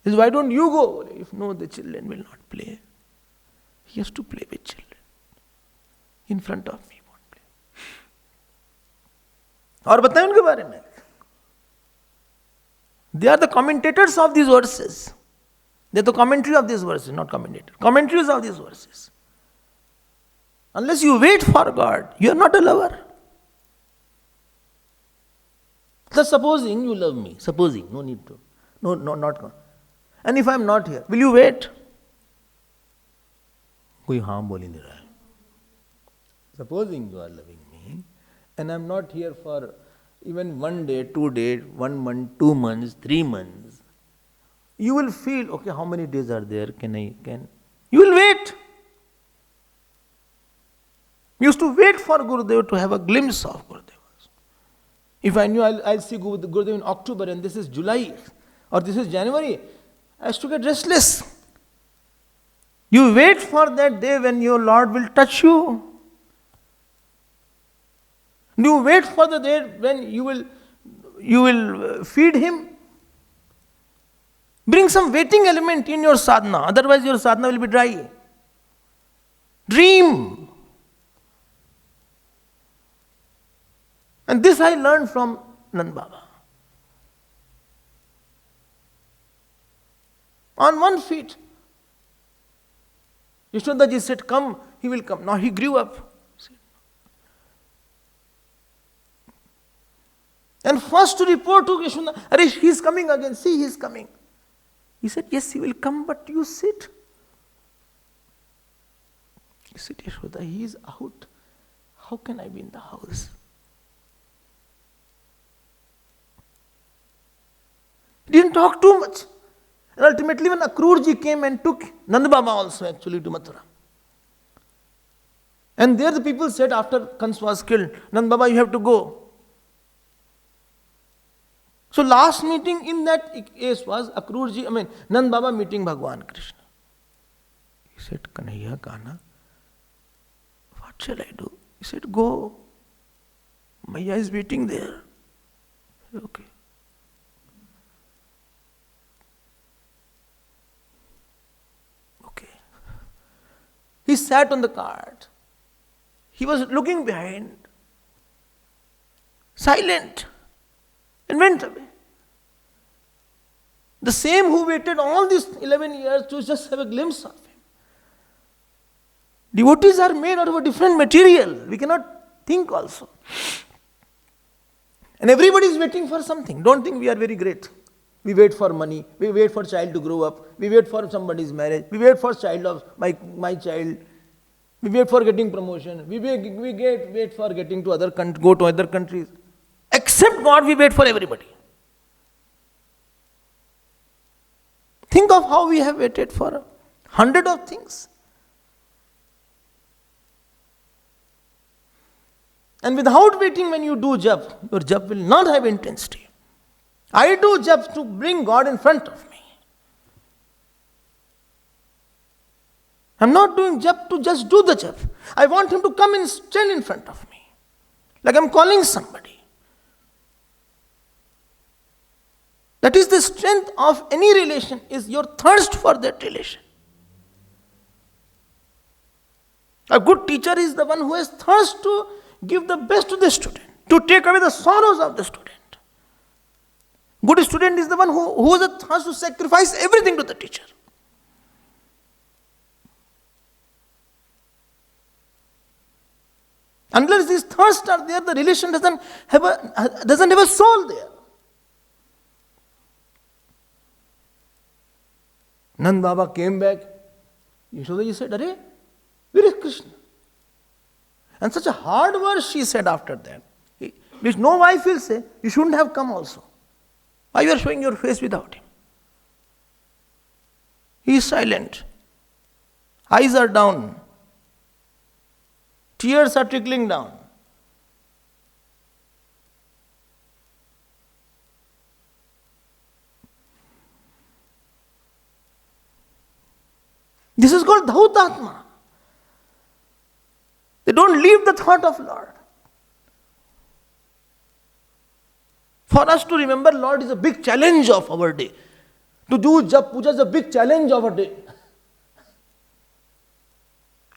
He says, why don't you go? If no, the children will not play. He has to play with children. In front of me, won't play. और बताएं उनके बारे में. They are the commentators of these verses. They are the commentary of these verses, not commentators. Commentaries of these verses. Unless you wait for God, you are not a lover. So supposing you love me, supposing, no need to. No, not God. And if I am not here, will you wait? कोई हाँ बोल ही नहीं रहा है. Supposing you are loving me, and I am not here for even 1 day, 2 days, 1 month, 2 months, 3 months, you will feel, okay, how many days are there? You will wait. We used to wait for Gurudev to have a glimpse of Gurudev. If I knew I'll see Gurudev in October and this is July or this is January, I used to get restless. You wait for that day when your Lord will touch you. You wait for the day when you will feed him. Bring some waiting element in your sadhana, otherwise your sadhana will be dry. Dream. And this I learned from Nand Baba. On 1 feet. Yashoda ji said, come, he will come. Now he grew up. And first to report to Yashoda, Arish, he is coming again. See, he is coming. He said, yes, he will come, but you sit. He said, Yashoda, he is out. How can I be in the house? He didn't talk too much. And ultimately when Akrurji came and took Nand Baba also actually to Mathura. And there the people said after Kans was killed, Nand Baba, you have to go. So last meeting in that case was Nand Baba meeting Bhagwan Krishna. He said, Kanhaiya, Kana, what shall I do? He said, go. Maya is waiting there. I said, okay. Okay. He sat on the cart. He was looking behind, silent, and went away. The same who waited all these 11 years to just have a glimpse of him. Devotees are made out of a different material. We cannot think also. And everybody is waiting for something. Don't think we are very great. We wait for money. We wait for child to grow up. We wait for somebody's marriage. We wait for child of my child. We wait for getting promotion. We wait for getting to go to other countries. Except God, we wait for everybody. Think of how we have waited for 100 of things. And without waiting, when you do jap, your jap will not have intensity. I do jap to bring God in front of me. I'm not doing jap to just do the jap. I want him to come and stand in front of me. Like I'm calling somebody. That is the strength of any relation, is your thirst for that relation. A good teacher is the one who has thirst to give the best to the student, to take away the sorrows of the student. Good student is the one who has a thirst to sacrifice everything to the teacher. Unless these thirsts are there, the relation doesn't have a soul there. Nand Baba came back. Yashodaji said, Arey, where is Krishna? And such a hard word she said after that, which no wife will say, you shouldn't have come also. Why you are showing your face without him? He is silent. Eyes are down. Tears are trickling down. This is called Dhautatma. They don't leave the thought of Lord. For us to remember Lord is a big challenge of our day. To do Jap Puja is a big challenge of our day.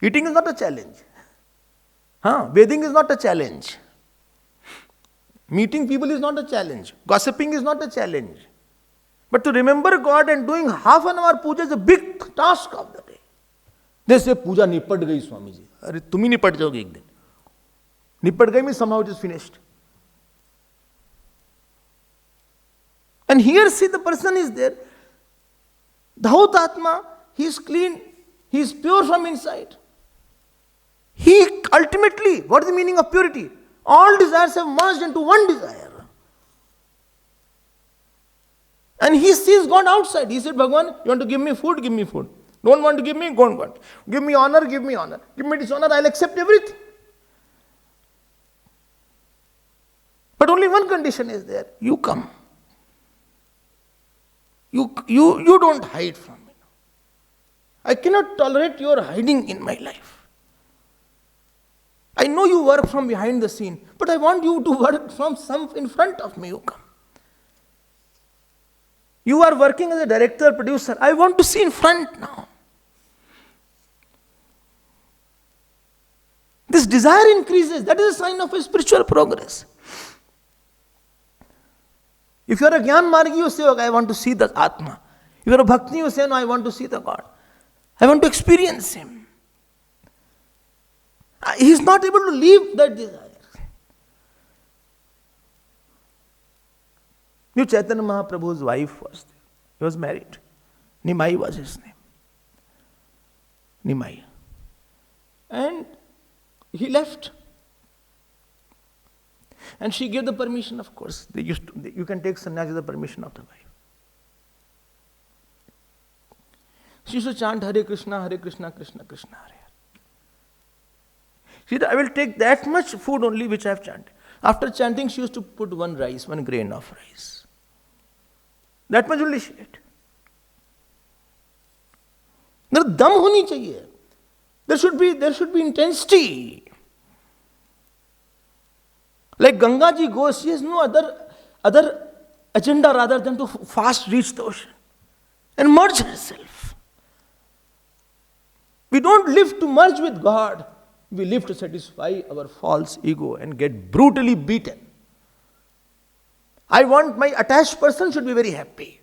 Eating is not a challenge. Bathing is not a challenge. Meeting people is not a challenge. Gossiping is not a challenge. But to remember God and doing half an hour puja is a big task of the day. They say, puja nipat gayi, Swamiji. Arey, tum hi nipat jaoge ek din. Nipat gayi means somehow it is finished. And here see the person is there. Dhautatma, he is clean, he is pure from inside. He ultimately, what is the meaning of purity? All desires have merged into one desire. And he sees God outside. He said, Bhagavan, you want to give me food? Give me food. Don't want to give me? Don't want. Give me honor? Give me honor. Give me dishonor? I'll accept everything. But only one condition is there. You come. You don't hide from me. I cannot tolerate your hiding in my life. I know you work from behind the scene, but I want you to work from some in front of me. You come. You are working as a director, producer. I want to see in front now. This desire increases. That is a sign of a spiritual progress. If you are a Gyan Margi, you say, okay, I want to see the Atma. If you are a Bhakti, you say, no, I want to see the God. I want to experience Him. He is not able to leave that desire. New Chaitanya Mahaprabhu's wife was there. He was married. Nimai was his name. Nimai. And he left. And she gave the permission, of course. You can take sannyas with the permission of the wife. She used to chant Hare Krishna, Krishna Krishna, Hare. She said, I will take that much food only which I have chanted. After chanting, she used to put one grain of rice. That much only she ate. मेरा दम होनी चाहिए. There should be intensity. Like Ganga ji goes, she has no other agenda rather than to fast reach the ocean and merge herself. We don't live to merge with God. We live to satisfy our false ego and get brutally beaten. I want my attached person should be very happy.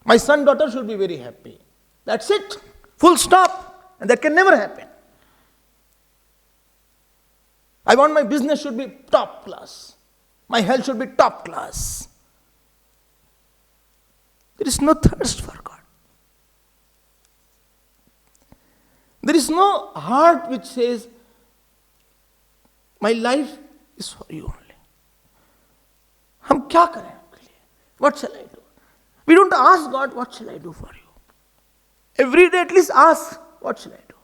My son, daughter should be very happy. That's it. Full stop. And that can never happen. I want my business should be top class. My health should be top class. There is no thirst for God. There is no heart which says, my life is for you only. हम क्या करें आपके लिए? What shall I do? We don't ask God, what shall I do for you? Every day at least ask, what shall I do?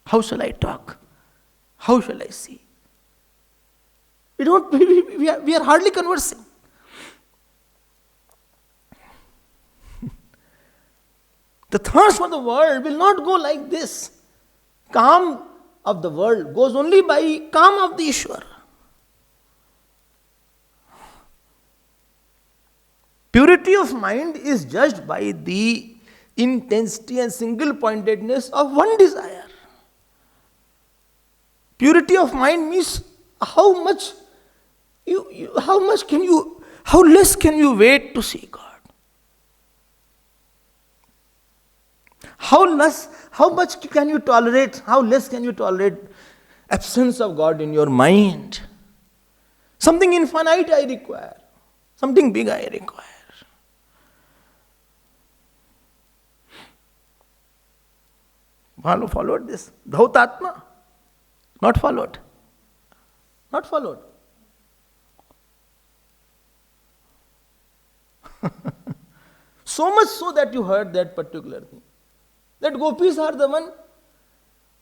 How shall I talk? How shall I see? We are hardly conversing. The thirst for the world will not go like this. Calm of the world goes only by calm of the Ishwar. Purity of mind is judged by the intensity and single-pointedness of one desire. Purity of mind means how less can you wait to see God? How much can you tolerate? How less can you tolerate absence of God in your mind? Something infinite I require. Something big I require. Followed this. Dhautatma. Not followed. Not followed. So much so that you heard that particular thing. That gopis are the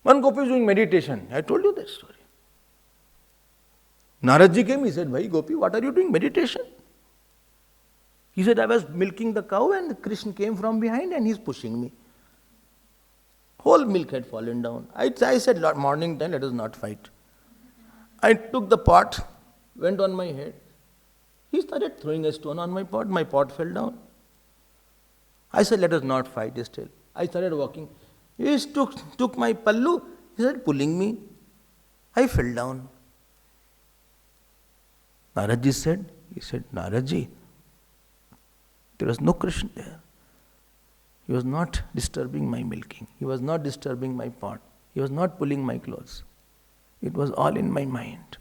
one gopi is doing meditation. I told you that story. Naradji came, he said, Bhai Gopi, what are you doing? Meditation? He said, I was milking the cow and Krishna came from behind and he's pushing me. Whole milk had fallen down. I said, morning time, let us not fight. I took the pot, went on my head. He started throwing a stone on my pot fell down. I said, let us not fight still. I started walking. He took my pallu, he started pulling me. I fell down. Naradji said, Naradji, there was no Krishna there. He was not disturbing my milking. He was not disturbing my pot. He was not pulling my clothes. It was all in my mind.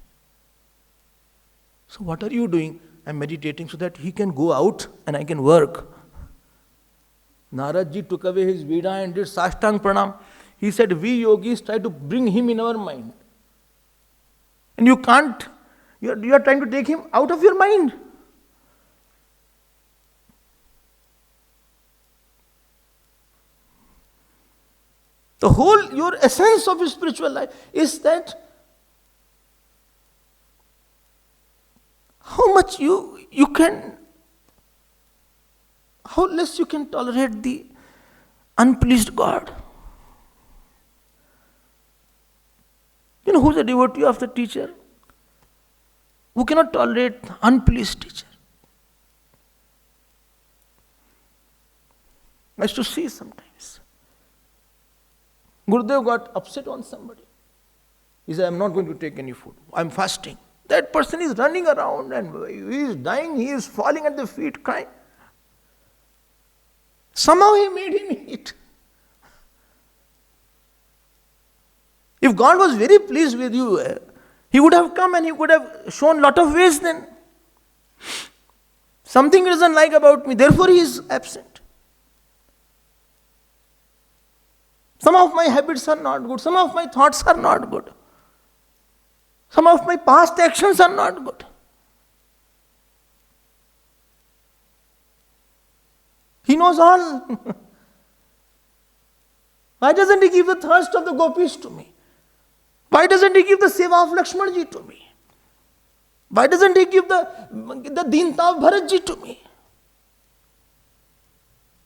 So what are you doing? I'm meditating so that he can go out and I can work. Naradji took away his Veeda and did Sashtang Pranam. He said, we yogis try to bring him in our mind. And you can't. You are trying to take him out of your mind. The whole, your essence of your spiritual life is that how much you can, how less you can tolerate the unpleased God. You know who's a devotee of the teacher? Who cannot tolerate the unpleased teacher? I used to see sometimes. Gurudev got upset on somebody. He said, I'm not going to take any food. I'm fasting. That person is running around and he is dying, he is falling at the feet crying. Somehow he made him eat. If God was very pleased with you, he would have come and he would have shown lot of ways then. Something he doesn't like about me, therefore he is absent. Some of my habits are not good. Some of my thoughts are not good. Some of my past actions are not good. He knows all. Why doesn't he give the thirst of the gopis to me? Why doesn't he give the seva of Lakshmanji to me? Why doesn't he give the dinta of Bharatji to me?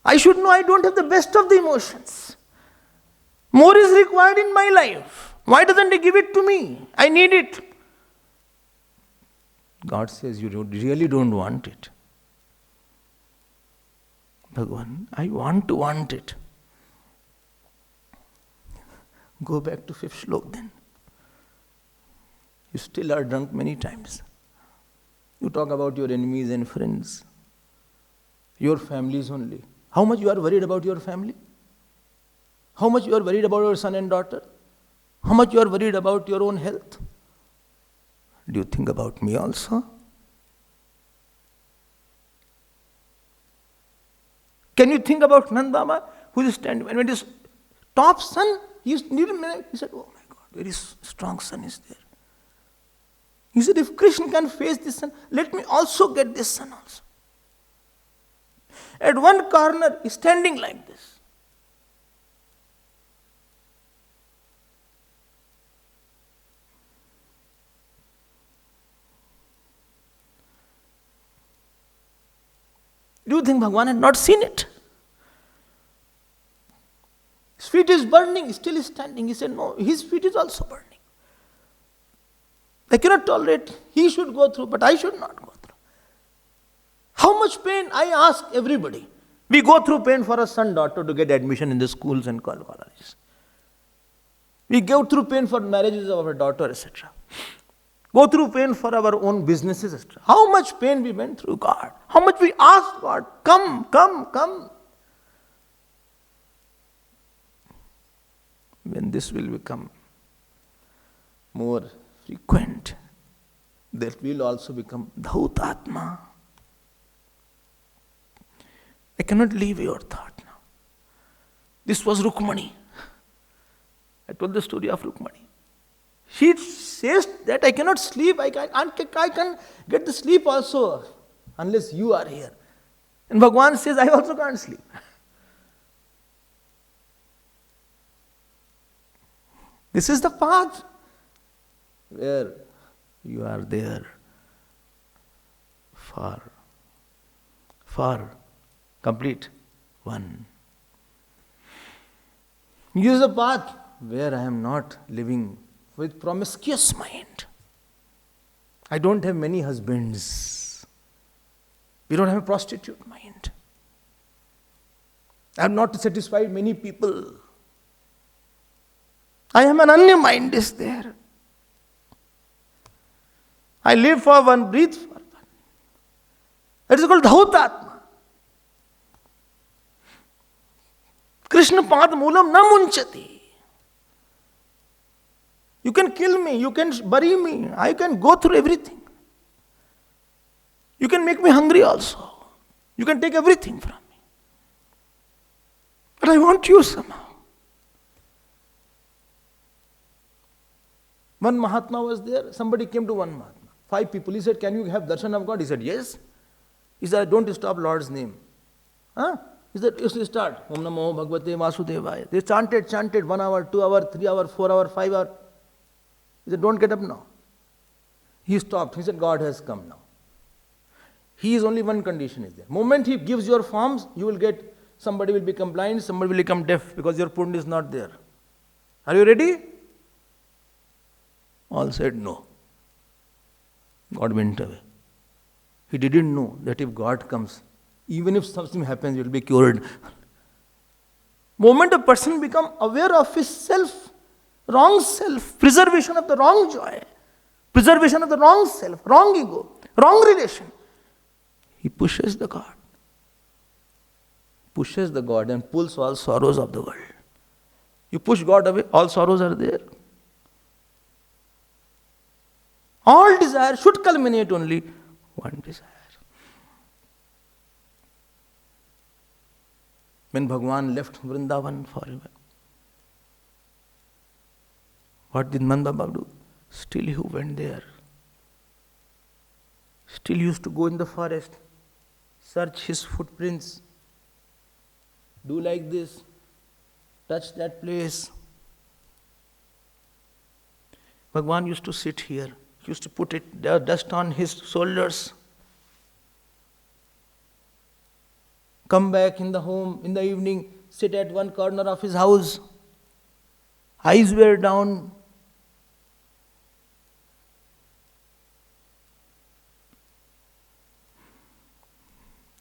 I should know I don't have the best of the emotions. More is required in my life. Why doesn't he give it to me? I need it. God says, you really don't want it. Bhagavan, I want it. Go back to 5th shlok then. You still are drunk many times. You talk about your enemies and friends, your families only. How much you are worried about your family? How much you are worried about your son and daughter? How much you are worried about your own health? Do you think about me also? Can you think about Nand Baba, who is standing, when his top son, he said, oh my God, very strong son is there. He said, if Krishna can face this son, let me also get this son also. At one corner, he's standing like this. Do you think Bhagavan had not seen it? His feet is burning, still is standing. He said, no, his feet is also burning. I cannot tolerate, he should go through, but I should not go through. How much pain? I ask everybody. We go through pain for a son, daughter to get admission in the schools and colleges. We go through pain for marriages of our daughter, etc. Go through pain for our own businesses, etc. How much pain we went through, God? How much we asked God, come, come, come. When this will become more frequent, that will also become Dhautatma. I cannot leave your thought now. This was Rukmani. I told the story of Rukmani. She says that I cannot sleep, I can get the sleep also unless you are here. And Bhagavan says, I also can't sleep. This is the path where you are there, far, complete, one. This is the path where I am not living with promiscuous mind. I don't have many husbands. We don't have a prostitute mind. I have not satisfied many people. I am an Anya mind is there. I live for one, breathe for one. It is called Dhautatma. Krishna Pad Moolam na munchati. You can kill me, you can bury me, I can go through everything. You can make me hungry also. You can take everything from me. But I want you somehow. One Mahatma was there, somebody came to one Mahatma. 5 people, he said, can you have darshan of God? He said, yes. He said, don't stop Lord's name. Huh? He said, you start. Om Namo Bhagavate Vasudevaya. They chanted 1 hour, 2 hour, 3 hour, 4 hour, 5 hour. He said, don't get up now. He stopped. He said, God has come now. He is only one condition is there. Moment he gives your forms, you will get, somebody will become blind, somebody will become deaf because your pund is not there. Are you ready? All said no. God went away. He didn't know that if God comes, even if something happens, you will be cured. Moment a person become aware of his self, wrong self, preservation of the wrong joy, preservation of the wrong self, wrong ego, wrong relation, he pushes the God. Pushes the God and pulls all sorrows of the world. You push God away, all sorrows are there. All desire should culminate only one desire. When Bhagavan left Vrindavan forever, what did Nanda Baba do? Still he went there. Still used to go in the forest, search his footprints, do like this, touch that place. Bhagavan used to sit here. He used to put dust on his shoulders. Come back in the home in the evening, sit at one corner of his house. Eyes were down.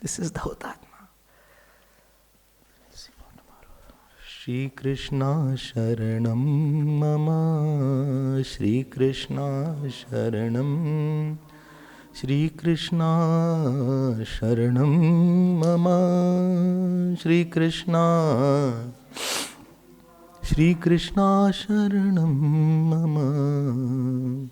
This is the Hutatma. Shri Krishna Sharanam Mama, Shri Krishna Sharanam, Shri Krishna Sharanam Mama, Shri Krishna, Shri Krishna Sharanam Mama.